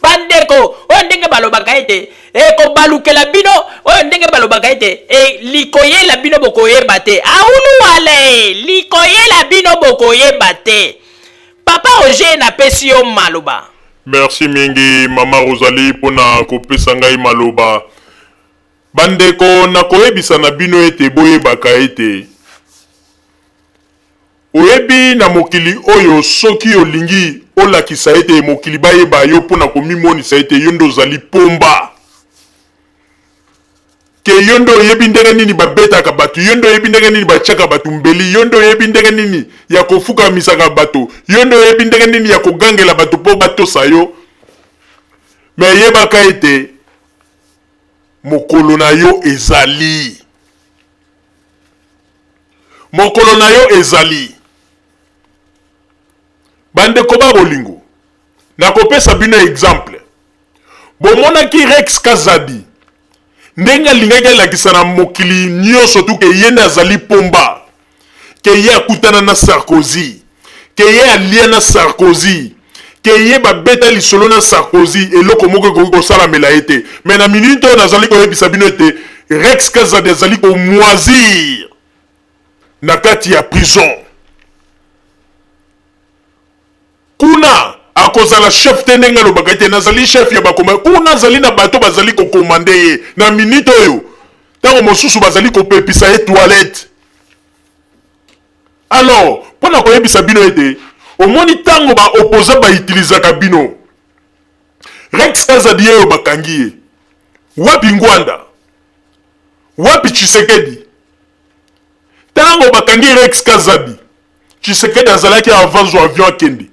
bandeko oyo ndenge balobaka ete ekobalukela bino oyo ndenge balobaka ete likoyela bino bokoyeba te auluwale likoyela bino bokoyeba te papa Roger napesi yo maloba. Merci mingi mama Rosalie pona kopesa ngai maloba. Bandeko nakoyebisa na bino ete boyebaka ete oyebi na mokili oyo soki olingi olakisa ete mokili bayeba yo pona komimonisa ete yondo ozali pomba ke yondo oyebi ndenge nini babetaka bato yondo oyebi ndenge nini batiaka bato mbeli yondo oyebi ndenge nini ya kofukamisaka bato yondo oyebi ndenge nini ya kogangela bato po batosa yo me yebaka ete mokolo na yo ezali mokolo na yo ezali bandeko ba bolingo nakopesa bino exemple bomonaki Rex Kazadi ndenge alingaki alakisa na mokili nyonso tu ke ye azali pomba ke ye akutana na Sarkozy ke ye alia na Sarkozy ke ye babeta lisolo na Sarkozy eloko moko ekoki kosalamela ye te me na minute oyo nazali koyebisa bino ete Rex Kazadi azali komoisir na kati ya prison kuna akozala chef te ndenge alobaka ete nazali chef ya bakoma kuna azali na bato bazali kokomande ye na minute oyo ntango mosusu bazali kopepisa ye toilette. Alors mpona koyebisa bino ete omoni ntango baopposa baitilizaka bino Rex Kazadi oyo bakangi ye wapi Ngwanda wapi Tshisekedi ntango bakangi Rex Kazadi Tshisekedi azalaki avance avion akende.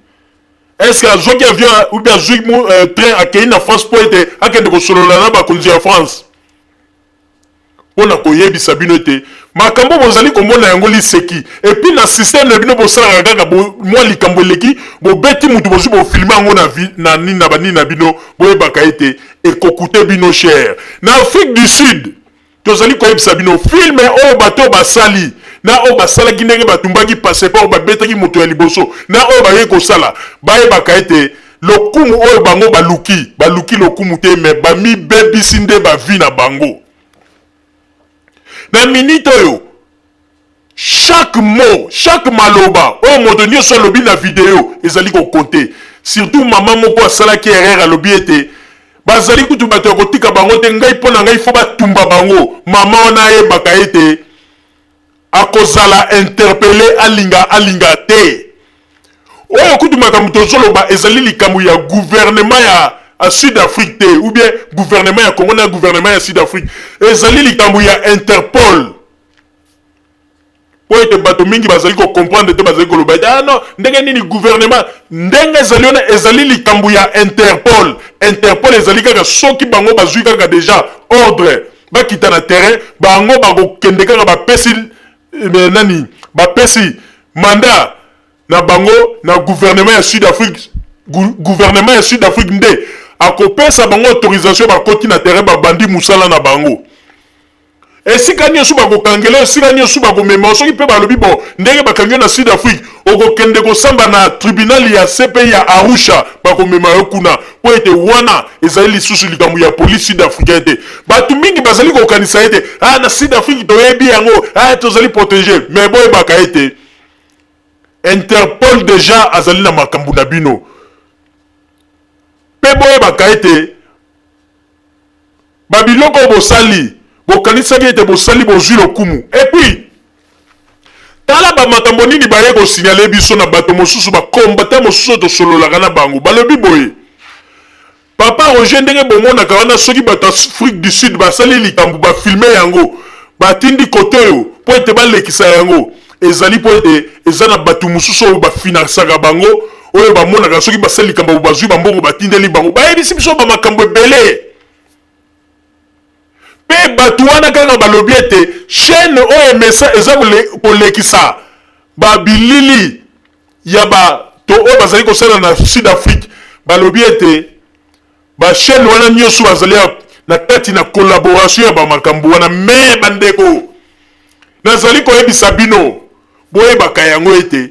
Est-ce que azwaki avion ou bien azwaki train akei na France po ete akende kosolola na bakonzi ya France mpona koyebisa bino ete makambo bozali komona yango liseki epuis na système na bino bosalaka kaka mwa likambo eleki bobeti mutu bozwi bofilme yango na nini na banini na bino boyebaka ete ekokute bino cher. Na Afrique du Sud tozali koyebisa bino filme oyo bato basali na oyo basalaki ndenge batumbaki passeport babetaki moto ya liboso na oyo baye kosala bayebaka ete lokumu oyo bango baluki lokumu te me bamibebisi nde bavi na bango na minute oyo chaque mot chaque maloba oyo moto nyonso alobi na video ezali kokonte surtout mama moko asalaki erreur alobi ete bazali kutu bato ya kotika bango te ngai mpo na ngai fo batumba bango mama wana ayebaka ete akozala interpellé alinga te oyo kutu makambo tozoloba ezali likambo ya gouvernement ya Sud-Afrique te ou bien gouvernement ya Congo na gouvernement ya Sud-Afrique ezali likambo ya Interpol po ete bato mingi bazali comprendre te bazali koloba ah non ndenge nini gouvernement ndenge ezali ona ezali likambo ya Interpol ezali kaka soki bango bazwi kaka déjà ordre bakita na terrain bango bakokende kaka bapesi mandat na bango na gouvernement ya Sud-Afrique nde akopesa bango autorisation bakoti na terrain babandi musala na bango esika nyonso bakokangela esika nyonso bakomema soki mpe balobi bon ndenge bakangi na Sud-Afrique okokende kosamba na tribunal ya CPI ya Arusha bakomema yo kuna po ete wana ezali lisusu likambo ya police sud-africaine te bato mingi bazali kokanisa ete na Sud-Afrique toyebi yango tozali protégé mais boyebaka ete Interpol déjà azali na makambo na bino pe boyebaka ete babiloko bosali bokanisaki ete bosali bozwi lokumu epuis tala bamakambo nini baye kosignale biso na bato mosusu bakombata mosusu tosololaka na bango balobi boye papa Roger ndenge bomonaka wana soki bato Afrique du Sud basali likambo bafilme yango batindi kote oyo po ete balekisa yango ezali po ete eza na bato mosusu oyo bafinansaka bango oyo bamonaka soki basali likambo bazwi bambongo batindeli bango bayebisi biso bamakambo ebele mpe bato wana kaka balobi ete chaîne oyo emesa eza kolekisa babilili ya bato oyo bazali kosala na Sud Afrique balobi ete bachaîne wana nyonso bazali na kati na collaboration ya bamakambo wana me bandeko nazali koyebisa bino boyebaka yango ete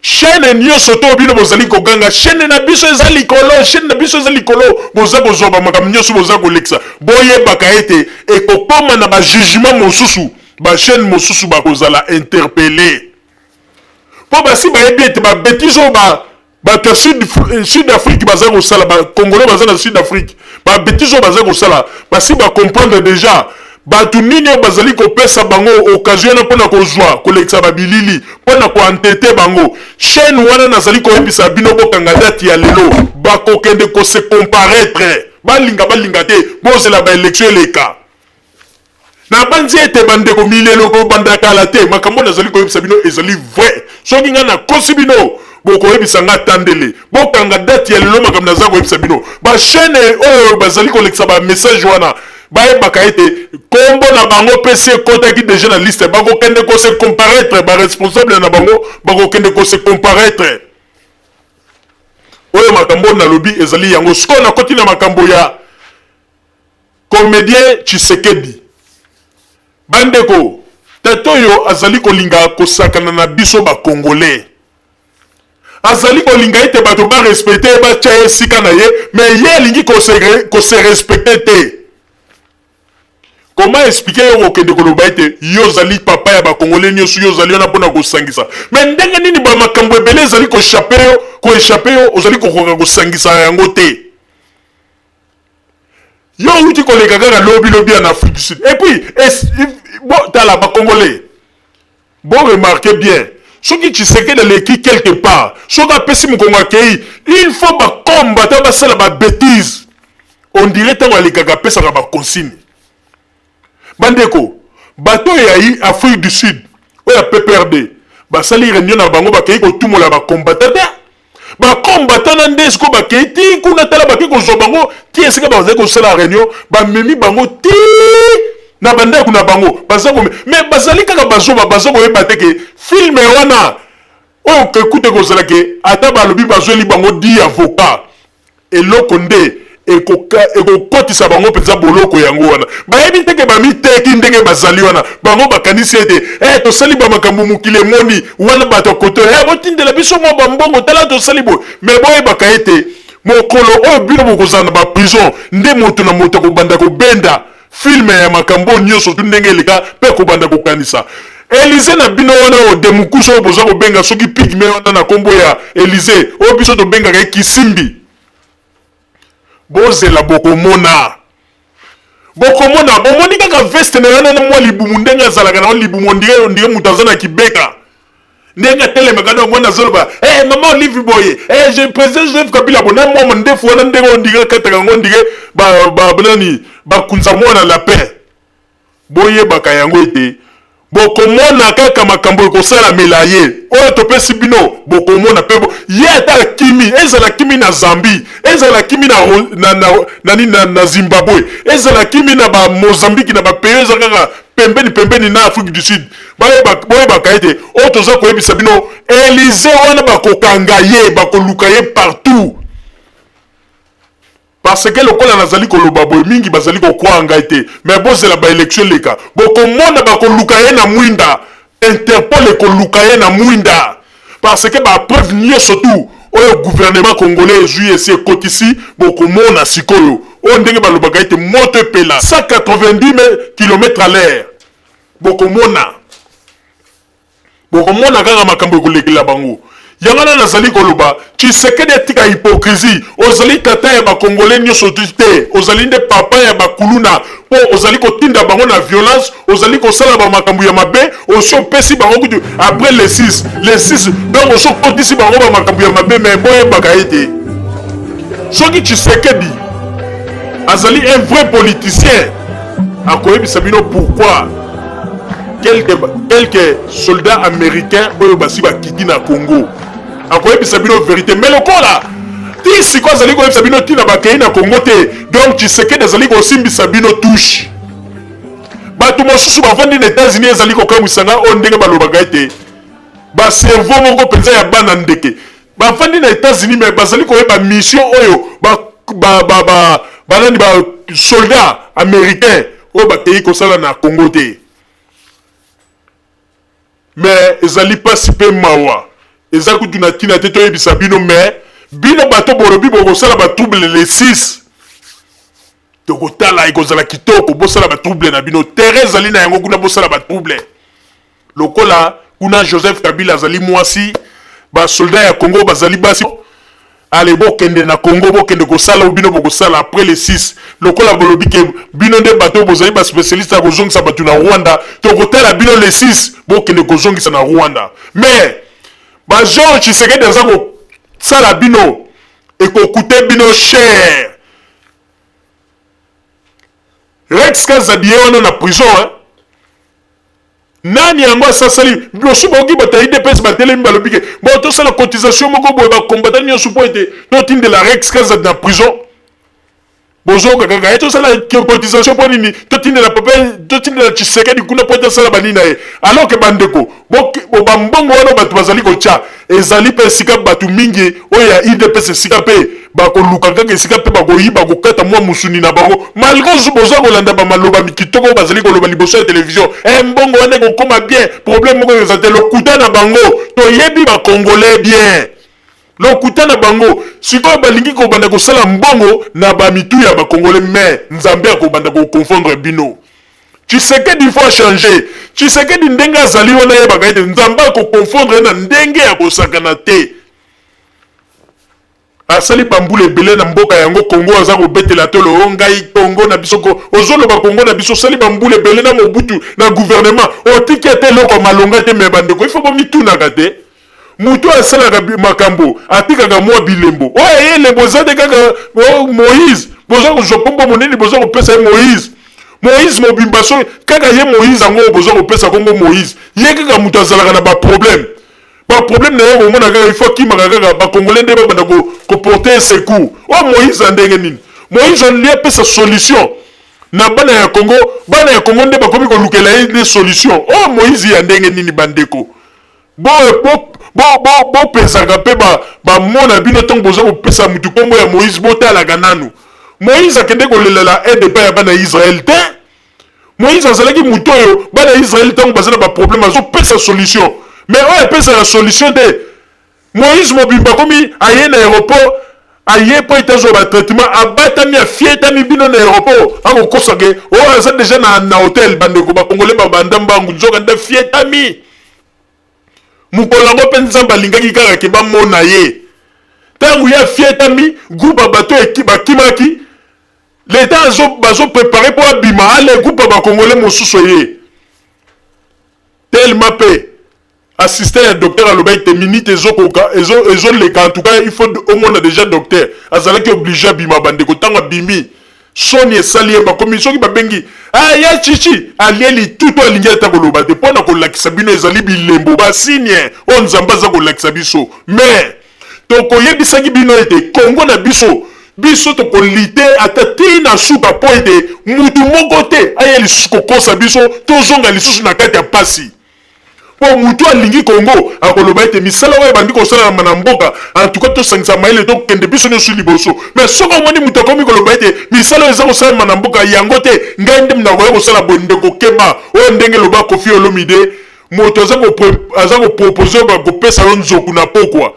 chaîne nyonso to bino bozali koganga chaîne na biso eza likolo boza kozwa bamakambo nyonso boza kolekisa boyebaka ete ekokoma na bajugement mosusu bachaîne mosusu bakozala interpellé mpo basi bayebi ete babétise oyo bato Sud Afrique baza kosala bacongolais baza na Sud Afrique babétise oyo baza kosala basi bacomprendre déjà bato nini oyo bazali kopesa bango occasion mpona kozwa kolekisa babilili mpona koantete bango chaîne wana nazali koyebisa bino bokanga date ya lelo bakokende kose comparaître balinga te bozela baélection eleka na banzi ete bandeko milelo kobanda kala te makambo nazali koyebisa bino ezali vrai soki nga nakosi bino bokoyebisa nga tandele bokanga date ya lelo makambo nazali koyebisa bino bachaîne oyo bazali kolekisa bamessage wana bayebaka ete kombo na bango pesi ekotaki déjà na liste bakokende kose comparaître baresponsable na bango bakokende kose comparaître oyo makambo nalobi ezali yango sikoyo nakoti na makambo ya comédien Tshisekedi bandeko tata oyo azali kolinga kosakana na biso bacongolais azali kolinga ete bato barespecte batya esika na ye mais ye alingi kose respecte te comment expliquer yo kokende koloba ete yo ozali papa ya bacongolais nyonso yo ozali wana mpona kosangisa mais ndenge nini bamakambo ebele ezali koéchappe yo ozali kokoka kosangisa yango te yo outi koleka kaka lobi en Afrique du Sud et puis tala bacongolais bon remarquez bien soki Tshisekedi aleki quelque part soki apesi mokongo akei il faut bakombata basala babétise on dirait ntango alekaka apesaka baconsigne bandeko bato yayi Afrique du Sud oya PPRD basali réunion na bango bakei kotumola bakombata te bakombata na nde siko bakei ti kuna tala bakei kozwa bango ti esika bazali kosala réunion bamemi bango ti na bandeko na bango mais bazali kaka bazo koyeba te ke filme wana oyo kekute kozala ke ata balobi bazweli bango 10 avocat eloko nde ekokotisa bango mpenza boloko yango wana bayebi teke bamiteki ndenge bazali wana bango bakanisi ete tosali bamakambo mokili emoni wana bato koto botindela biso mwa bambongo tala tosali boye mais boyebaka ete mokolo oyo bino bokozala na baprison nde moto na moto akobanda kobenda filme ya makambo nyonso tu ndenge eleka mpe kobanda kokanisa Élysée na bino wana o demukuso oyo boza kobenga soki pigme wana na kombo ya Élysée oyo biso tobengaka kisimbi bozela bokomona bomoni kaka veste na yana na mwa libumu ndenge azalaka na libumu ondire moto aza na kibeka ndenge atelemaka na mwana azoloba mama Olive Boye je président Joseph Kabila bona mwa ndefu wana ndenge ondire kataka ngo ndire banani bakunza mwana la paix boyebaka yango ete bokomona kaka makambo ekosala melaye oyo topesi bino bokomona pe ye ata kimi ezala kimi na Zambie ezala kimi na Zimbabwe ezala kimi na ba Mozambique na ba pays ezala kaka pembeni na Afrique du Sud boyebaka ete oyo toza koyebisa bino Élysée wana bakokanga ye bakoluka ye partout parce que lokola nazali koloba boye mingi bazali kokwanga ete mais bozela ba élection leka bokomona bakoluka ye na mwinda Interpol ekoluka ye na mwinda parce que ba preuve nyonso tu oyo gouvernement congolais ezwi esi ekotisi bokomona sikoyo oyo ndenge balobaka ete moto epela 190 km/h bokomona kaka makambo ekolekela bango yango na nazali koloba Tshisekedi etika hypocrisie ozali tata ya bakongolais nyonso te ozali nde papa ya bakuluna po ozali kotinda bango na violence ozali kosala bamakambo ya mabe osi opesi bango kutu après les 6 donc osi okotisi bango bamakambo ya mabe mais boyebaka ete soki Tshisekedi azali un vrai politicien akoyebisa bino pourquoi quelques soldats américains oyo basi bakiti na Congo akoyebisa bino vérité mais lokola ti siko azali koyebisa bino ntina bakei na Congo te donc Tshisekedi azali kosimbisa bino touche bato mosusu bavandi na États-Unis ezali kokamwisanga oyo ndenge balobaka ete baservo moko mpenza ya bana ndeke bavandi na États-Unis mais bazali koyeba mission oyo banani basoldat américain oyo bakei kosala na Congo te mais ezali pasi mpe mawa ezali kutu na ntina te toyebisa bino mais bino bato bolobi bokosala batrouble le 6 tokotala ekozala kitoko bosala batrouble na bino terrain ezali na yango kuna bosala batrouble lokola kuna Joseph Kabila azali mwasi basoldat ya Congo bazali basi ale bokende na Congo bokende kosala bino bokosala après le 6 lokola bolobi ke bino nde bato bozali ba spécialiste kozongisa bato na Rwanda tokotala bino le 6 bokende kozongisa na Rwanda mais ba Jean Tshisekedi azako sala bino ekokute bino cher Rex Kazadie wana na prison hein nani yango asasali bosu boki batayi DPS batelemi balobike bon tosala cotisation moko boye bakombatani nyonso po ete totindela Rex Kazadie na prison bozoka kaka tosala cotisation po nini totindela papa totindela Tshisekedi kuna po tosala banini na ye alors que bandeko bambongo wana bato bazali kotia ezali pe sika bato mingi oyo ya IDPS sika pe bakoluka kaka esika pe bakoyiba kokata mwa musuni na bango malgré boza kolanda bamaloba mikitoko bazali koloba liboso ya télévision mbongo wana kokoma bien problème moko ezate lokuta na bango toyebi bakongolais bien lokuta na bango sikoyo balingi kobanda kosala mbongo na bamitu ya bakongolais mais nzambe akobanda koconfondre bino Tshisekedi faut changer Tshisekedi ndenge azali wana yebaka ete nzambe akoconfondre na ndenge ya kosakana te asali bambula ebele na mboka yango Congo aza kobetela tolo ngai Congo na biso ozoloba Congo na biso sali bambula ebele na Mobutu na gouvernement otiki ete eloko malonga te me bandeko ifo bomitunaka te mutu asalaka makambo atikaka mwa bilembo oyo ye lembo eza te kaka Moïse boza kozwa pombo monene boza kopesa ye Moïse mobimba so kaka ye Moïse ango boza kopesa kongo Moïse ye kaka mutu azalaka na baproblème na ye komona kaka il faut kimaka kaka bakongolais nde babanda koporter secours oyo Moïse andenge nini Moïse ali apesa solution na bana ya Congo nde bakomi kolukela ye des solutions oyo Moïse ya ndenge nini bandeko bopesaka mpe bamona bino ntango boza kopesa mutu kombo ya Moïse botalaka nanu Moïse akende kolelela aide epai ya bana ya Israel te Moïse azalaki mutu oyo bana ya Israel ntango baza na baproblème azopesa solution mais oyo epesaka solution te Moïse mobimba komi aye na aéroport aye po ete azwa batraitement abatami afietami bino na aéroport akokosake oyo aza deja na hotel bandeko bakongole babanda mbangu nzoka nde afietami mokolo yango mpe nzambe alingaki kaka ke bamona ye ntango ye afietami groupe ya bato bakimaki leta bazoprepare mpo abima ale groupe ya bakongole mosusu ye tellement mpe assistant ya docteur alobaki te minute ezoleka en tout cas il faut omona déjà docteur azalaki obligé abima bandeko ntango abimi soni esali ye bakomi soki babengi ya chichi alieli tutu alingi ata koloba te mpo na kolakisa bino ezali bilembo basigne oyo nzambe aza kolakisa biso mais tokoyebisaki bino ete Congo na biso tokolite ata tina suka mpo ete mutu moko te aye lisusu kokosa biso tozonga lisusu na kati ya pasi po mutu alingi Congo akoloba ete misala oyo ebandi kosalama na mboka en tout cas tosangisa mayele tokende biso nyonso liboso mais soki omoni mutu akomi koloba ete misala oyo eza kosalama na mboka yango te ngai nde nakoya kosala bonde kokeba oyo ndenge loba Koffi Olomide moto aza kopropose bakopesa yo nzoku na pokwa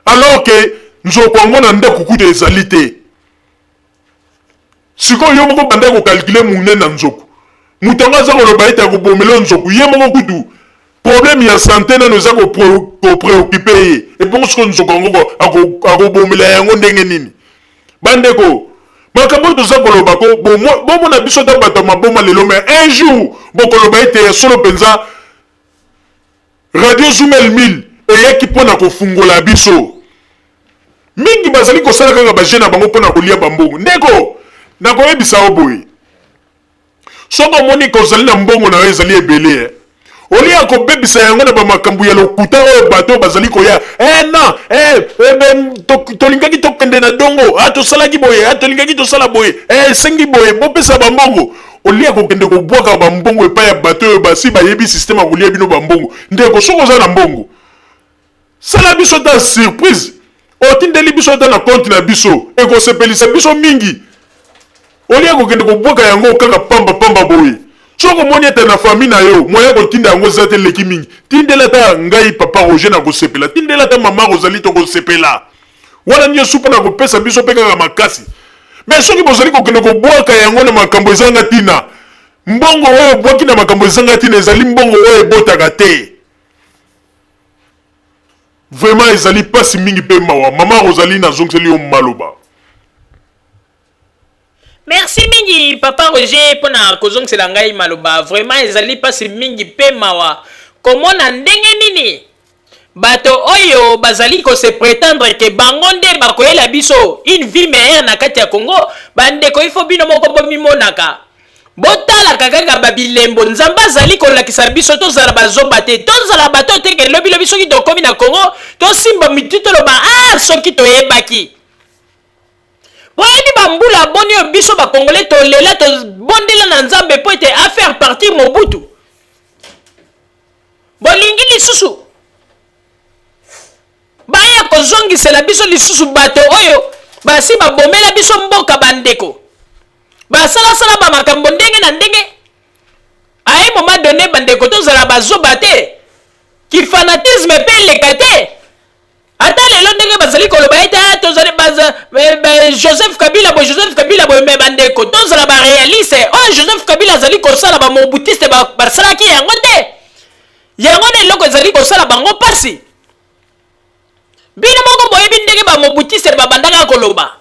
alors que nzoku yango na ndako kuta ezali te sikoyo yo moko banda kokalkule munene na nzoku mutu yango aza koloba ete akobomela nzoku ye moko kutu problème ya santé nano eza kopréoccupe ye epongo sikoyo nzoku yango akobomela yango ndenge nini bandeko makambo oyo toza koloba ko bomona biso ta bato ya maboma lelo mais un jour bokoloba ete solo mpenza radio Zoumel 1000 eyaki mpona kofungola biso mingi bazali kosala kaka baje na bango mpona kolia bambongo ndeko nakoyebisa yo boye soki omoni kozali na mbongo na yo ezali ebele olia ko bebisa yango na ba makambu ya lokuta oyo bato bazali koya non tolingaki tokende na dongo tosalaki boye tolingaki tosala boye sengi boye bopesa bambongo olia kokende kobwaka bambongo epai ya bato oyo basi bayebi systeme akolia bino bambongo ndeko soko oza na mbongo sala biso ta surprise otindeli biso ta na compte na biso ekosepelisa biso mingi olia kokende kobwaka yango kaka pamba boye soko moni ete na famille na yo moya kotinda yango eza te leki mingi tindela ta ngai papa Roger na kosepela tindela ta mama Rosalie to kosepela wana nyo supa na kopesa biso pe kaka makasi mais soki bozali kokende kobwaka yango na makambo ezanga tina mbongo oyo bwaki na makambo ezanga tina ezali mbongo oyo ebotaka te vraiment ezali pasi mingi pe mawa mama Rosalie na zongeli yo maloba. Merci mingi papa Roger pona kozongisela ngai maloba vraiment ezali pasi mingi pe mawa komona ndenge nini bato oyo bazali ko se prétendre que bango nde bakoyela biso une vie meilleure na kati ya Congo bandeko ifo bino moko bomimonaka botala kaka babilembo nzamba azali kolakisa biso tozala bazoba te tozala bato te ke lobi lobi soki tokomi na Congo tosimba mitu toloba soki toyebaki boyebi bambula boni oyo biso bakongole tolela tobondela na nzambe po ete afaire partir Mobutu bolingi lisusu baya kozongisela biso lisusu bato oyo basi babomela biso mboka bandeko basalasala bamakambo ndenge na ndenge aye moment donné bandeko tozala bazoba te kifanatisme pe eleka te ata lelo ndenge bazali koloba ete tozali Joseph Kabila boye me bandeko tozala baréaliste oyo Joseph Kabila azali kosala bamobutiste basalaki yango te yango na eloko ezali kosala bango pasi bino moko boyebi ndenge bamobutiste babandaka koloba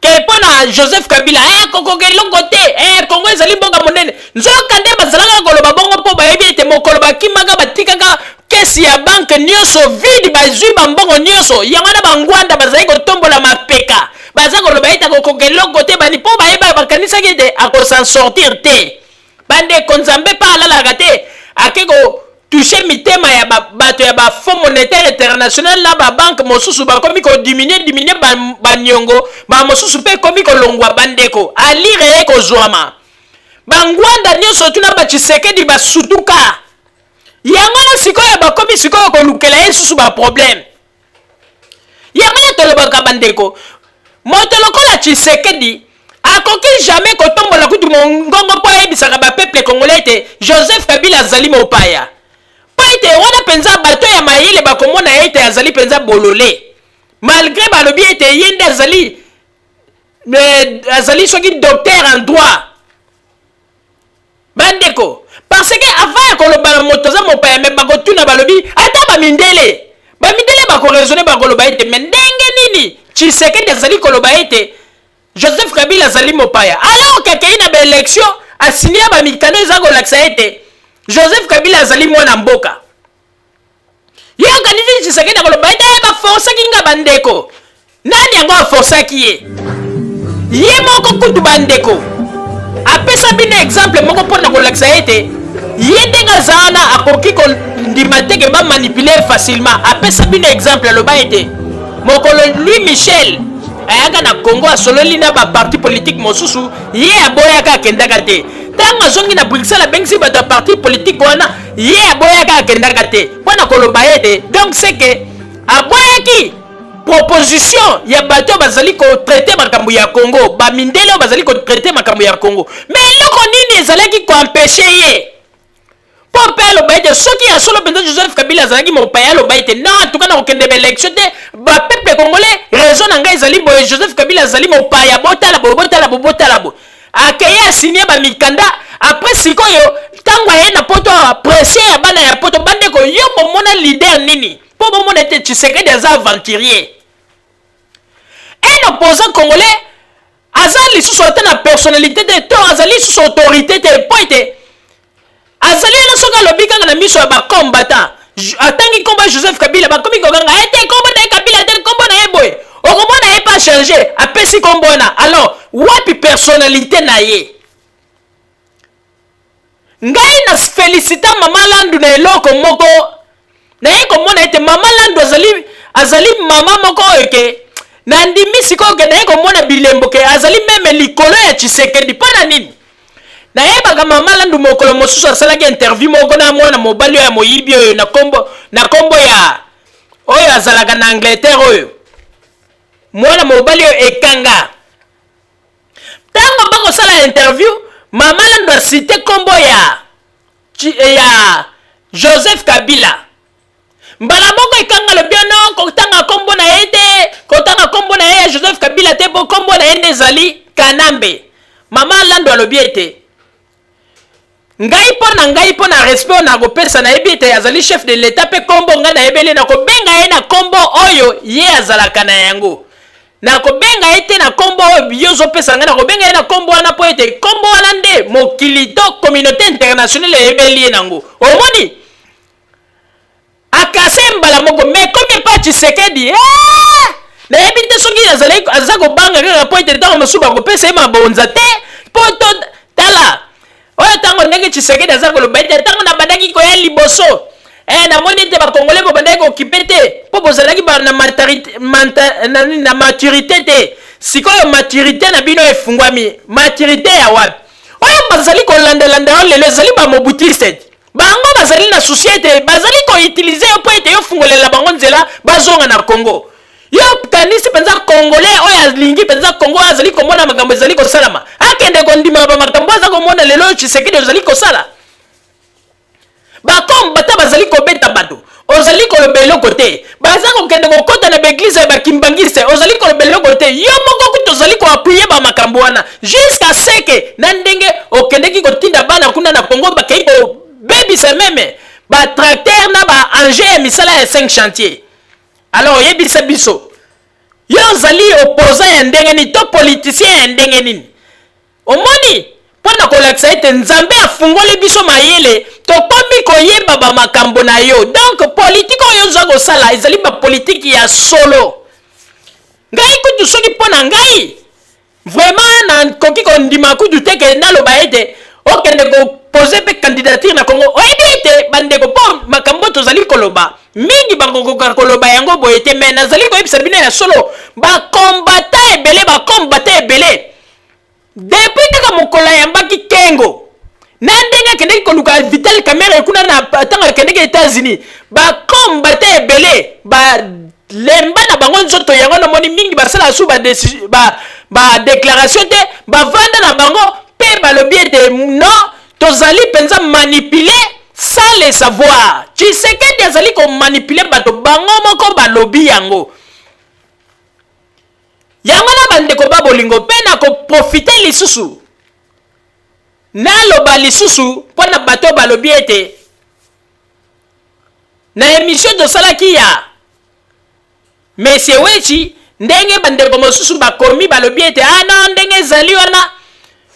ke mpo na Joseph Kabila kokoka eloko te Kongo ezali mboka monene nzoka nde bazalaka koloba bongo mpo bayebi ete mokolo bakimaka batikaka kesi ya banke nyonso vide bazwi bambongo nyonso yango na bangwanda bazali kotombola mapeka baza koloba ete kokoka eloko te bani mpo bayeba bakanisaki ete akosan sortir te bandeko nzambe mpa alalaka te ake toucher mitema ya bato ya Fonds monétaire international la banque mosusu bakomi ko diminuer banyongo mosusu pe komi ko longwa bandeko alire ye ko zwama bangwanda nyonso tuna Tshisekedi basutuka yango na sikoyo bakomi sikoyo ko lukela ye susu ba problème yango na tolobaka bandeko moto lokola Tshisekedi akoki jamais kotombola kutu mongongo po yebisaka ba peuple congolais te Joseph Kabila azali mopaya ete wana penza bato ya mayele bakomona ete azali penza bolole malgré balobi ete yende azali soki docteur en droit bandeko parce que avant ya koloba moto aza mopaya me bakotuna balobi ata bamindele bakoraisonne bakoloba ete me ndenge nini Tshisekedi azali koloba ete Joseph Kabila azali mopaya alors kakei na baélection asinia bamikano eza kolakisa ete Joseph Kabila azali mwana mboka yoka nini Tshisekedi akoloba ete baforsaki nga bandeko nani yango aforsaki ye moko kutu bandeko apesa bino exemple moko mpona kolakisa ete ye ndenge aza wana akoki kondima teke bamanipule facilement apesa bino exemple aloba ete mokolo Louis Michel ayaka na Congo asololi na baparti politique mosusu ye aboyaka akendaka te ntango azongi na Bruxelles abengisi bato ya parti politique wana ye aboyaka akendaka te mpona koloba ete donc c'est que aboyaki proposition ya bato bazali kotraite makambo ya Congo bamindele oyo bazali kotraite makambo ya Congo mais eloko nini ezalaki koempêche ye mpo mpe aloba ete soki ya solo mpenza Joseph Kabila azalaki mopaya aloba ete non atuka na kokende baélection te bapeuple congolais raison na ngai ezali boye Joseph Kabila azali mopaya botala bo akeye asinie bamikanda apres sikoyo ntango aye na poto presse ya bana ya poto bandeko yo bomona leader nini mpo bomona ete Tshisekedi aza aventurier un opposant congolais aza lisusu ata na personnalité te to azali lisusu autorité te po ete azali wana soki alobi kaka na miso ya bakombata atangi komba Joseph Kabila bakomi kokanga ete kombo na ye Kabila te kombo na ye boye okomona ye pas changer apesi kombo wana alors wapi personnalité na ye ngai na félicita mama Landu na eloko moko na ye komona ete mama Landu azali mama moko oke na ndimi sikoyo ke na ye komona bilembo ke azali meme likolo ya Tshisekedi mpona nini na ye baka mama Landu mokolo mosusu asalaki interview moko na mwana mobali ya moyibi oyo na kombo ya oyo azalaka na Angleterre oyo mwana mobali oyo ekanga tango bakosala interview mama Landu asite kombo ya Joseph Kabila mbala moko ekanga lobiono kotanga kombo na ye te kotanga kombo na ye ya Joseph Kabila te po kombo na ye nezali Kanambe mama Landu alobi ete ngai po na respect na kopesa na yebi ete azali chef de l'état pe kombo nga na yebele na kobenga ye na kombo oyo ye azalaka na yango na kobenga ye te na kombo oyo yozo pesa nga na kobenga ye na kombo wana po ete kombo wana nde mokili to communauté internationale yebeli ye nango omoni akase mbala moko mais comme pas Tshisekedi na yebi te soki aza kobanga kaka po ete ntango mosusu bakopesa ye mabonza te po to tala oyo tango ndenge Tshisekedi aza koloba ete tango na bandaki koya liboso namoni ete bakongole po bandaki kokipe te po bozalaki na maturité te sikoyo maturité na bino efungwami maturité ya wapi oyo bazali kolandelanda oyo lelo ezali bamobutiste bango bazali na société bazali koutilize yo po ete yo fungolela bango nzela bazonga na Congo yo kanisi penza congolais oyo alingi penza Congo azali komona makambo ezali kosalama akende kondima bamakambo aza komona lelo Tshisekedi ozali kosala bakombata bazali kobeta bato ozali koloba eloko te baza kokende kokota na baeglise ya bakimbangiste ozali koloba eloko te yo moko kutu ozali koapuye bamakambo wana jusqu'à seke na ndenge okendeki kotinda bana kuna na Congo bakei kobebisa meme batracteur na baengin ya misala ya 5 chantier alors oyebisa biso yo ozali opposant ya ndenge nini to politicien ya ndenge nini omoni mpona kolakisa ete nzambe afungoli biso mayele tokomi koyeba bamakambo na yo donc politike oyo oza kosala ezali bapolitiki ya solo ngai kutu soki mpona ngai vraiment nakoki kondima kutu te ke naloba ete okende kopose mpe candidature na Congo oyebi ete bandeko mpo makambo tozali koloba mingi bakokoka koloba yango boye te me nazali koyebisa bino ya solo bakombata ebele depuis kaka mokolo yambaki kengo na ndenge akendeki koluka Vital Kamerhe kuna na ntango akendeki États-Unis bakombata ebele balemba na bango nzoto yango namoni mingi basala su badéclaration te bavanda na bango mpe balobi ete non tozali mpenza manipule sans le savoir Tshisekedi azali komanipule bato bango moko balobi yango na bandeko babolingo mpe na koprofite lisusu naloba lisusu mpona bato balobi ete na émission tosalaki ya Monsieur Wechi ndenge bandeko mosusu bakomi balobi ete non ndenge ezali wana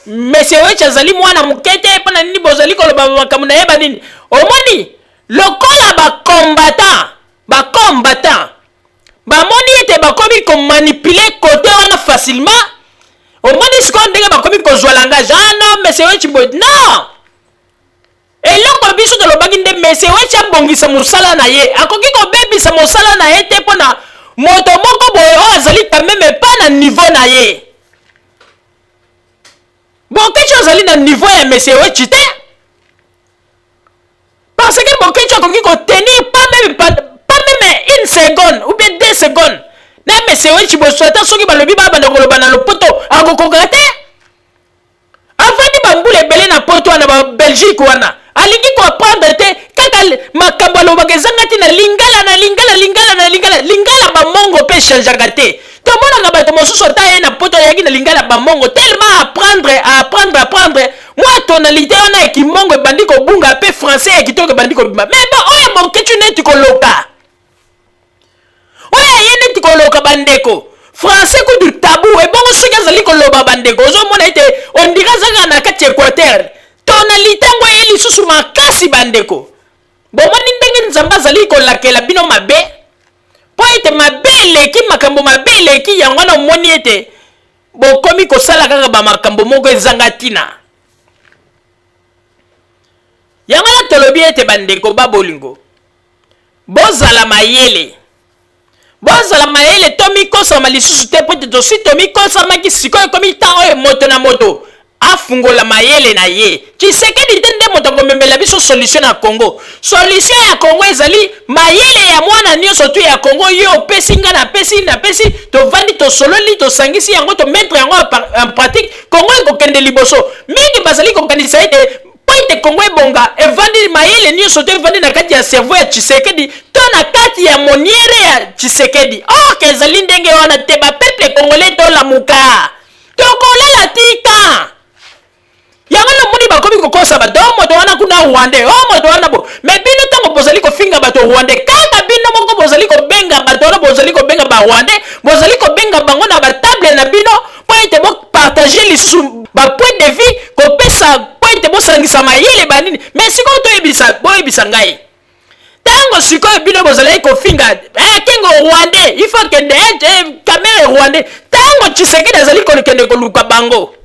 Monsieur Wechi azali mwana mokete mpona nini bozali koloba makambo na yeba nini omoni lokola bakombatant bamoni ete bakomi komanipule kote wana facilement omoni sikoyo ndenge bakomi kozwa langage non Monsieur Wechi boy non eloko biso tolobaki nde Monsieur Wechi abongisa mosala na ye akoki kobebisa mosala na ye te mpona moto moko boye oyo azali kameme pa na niveau na ye Bokechi azali na niveau ya Monsieur Wechi te parce que Bokechi akoki kotenir pas même une seconde ou bien 2 secondes na Monsieur Wechi boswata soki balobi babanda koloba na lopoto akokoka te avandi bambula ebele na poto wana ba Belgique wana alingi koapprendre te kaka makambo alobaka ezanga te na lingala bamongo mpe echangeaka te tomonaka bato mosusu ata ye na poto ayaki na lingala bamongo tellement apprendre mwa tonalité wana ekimongo ebandi kobunga mpe français ya kitoko ebandi kobima me oyo Bokechi neti koloka oyo ye neti koloka bandeko français kudu tabu ebongo soki azali koloba bandeko ozomona ete ondira azaka na kati équateur tonalité yango ye lisusu makasi bandeko bomoni ndenge nzambe azali kolakela bino mabe po ete mabe eleki makambo mabe eleki yango wana omoni ete bokomi kosala kaka bamakambo moko ezanga ntina nalobi ete bandeko babolingo bozala mayele tomikosama lisusu te po ete tosi tomikosamaki sikoyo ekomi ntango oyo moto na moto afungola mayele na ye Tshisekedi te nde moto akomemela biso solution na Congo. Solution ya Congo ezali mayele ya mwana nyonso tu ya Congo yo opesi nga napesi tovandi tosololi tosangisi yango to mettre yango en pratique Congo ekokende liboso mingi bazali kokanisa ete pointe Congo ebonga evandi mayele nyonso te evandi na kati ya cerveau ya Tshisekedi to na kati ya moniere ya Tshisekedi. Ezali ndenge wana te bapeple congolais tolamuka tokolela tika yango na moni bakomi kokosa bato moto wana kuna Rwanda moto wana bo me bino tango bozali kofinga bato Rwanda kaka bino moko bozali kobenga bato wana bozali kobenga ba Rwanda bozali kobenga bango na ba table na bino po ete bo partager lisusu ba point de vue kopesa po ete bo sangisa mayele banini mais siko to ebisa ngai tango sikoyo bino bozali kofinga kengo Rwanda il faut kende kamera Rwanda tango Tshisekedi azali kende koluka bango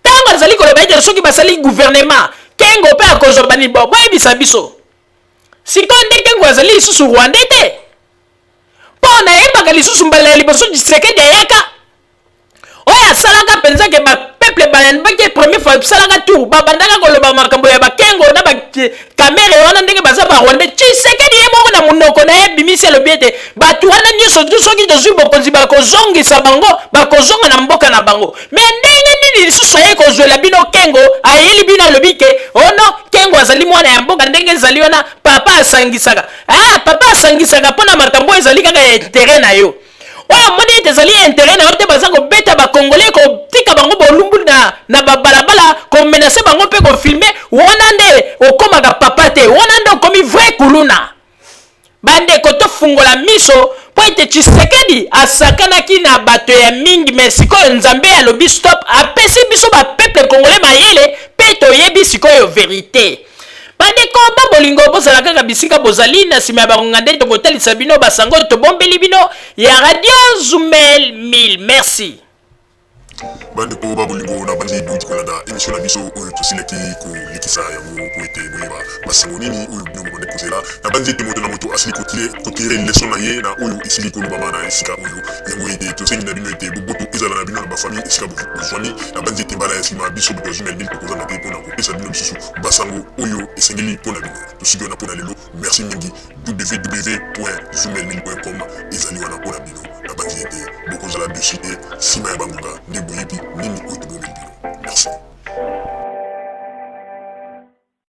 tango azali koloba ete soki basali gouvernement kengo mpe akozwa bani boyebisa biso sikoyo nde kengo azali lisusu Rwanda te mpo nayebaka lisusu mbala ya liboso Tshisekedi ayaka oyo asalaka mpenza ke bapeple bayandibaki première fois asalaka tour babandaka koloba makambo ya bakengo na bakamere wana ndenge baza barwanda Tshisekedi ye moko na monoko na ye bimisi alobi ete bato wana nyonso tu soki tozwi bokonzi bakozongisa bango bakozonga na mboka na bango me ndenge nini lisusu aye kozwela bino kengo ayeli bino alobi ke ono kengo azali mwana ya mboka ndenge ezali wana papa asangisaka mpona makambo ezali kaka ya intere na yo oyo moni ete ezali intérêt na yo te baza kobeta bakongolais kotika bango bolumbu na babalabala komenase bango mpe kofilme wana nde okomaka papa te wana nde okomi vrai kuluna bandeko tofungola miso po ete Tshisekedi asakanaki na bato ya mingi me sikoyo nzambe alobi stop apesi biso bapeple congolais mayele mpe toyebi sikoyo verité bandeko babolingo bozala kaka bisika bozali na nsima ya bakonga nde tokotalisa bino basango tobombeli bino ya radio Zumel 1000 merci bandeko babolingo na bandi duti kolanda émission na biso oyo tosilaki kolikisa yango po ete boyeba basango nini oyo bino bokonde kozela na bandi ete moto na moto asili kotire leson na ye na oyo esili kolobama na esika oyo yango ete tosengi na bino ete boboto ezala na bino na bafamille esika bozwani na bandi ete mbala ya nsima biso bato ya Zumel 1000 tokozanga te mpona kopesa bino lisusu basango oyo esengeli mpona bino tosiki wana mpona lelo merci mingi www.zumel1000.com ezali wana mpona bino na bandi ete bokozala dessus te nsima ya bangonga nde boyebi nini oyo tobomeli bino merci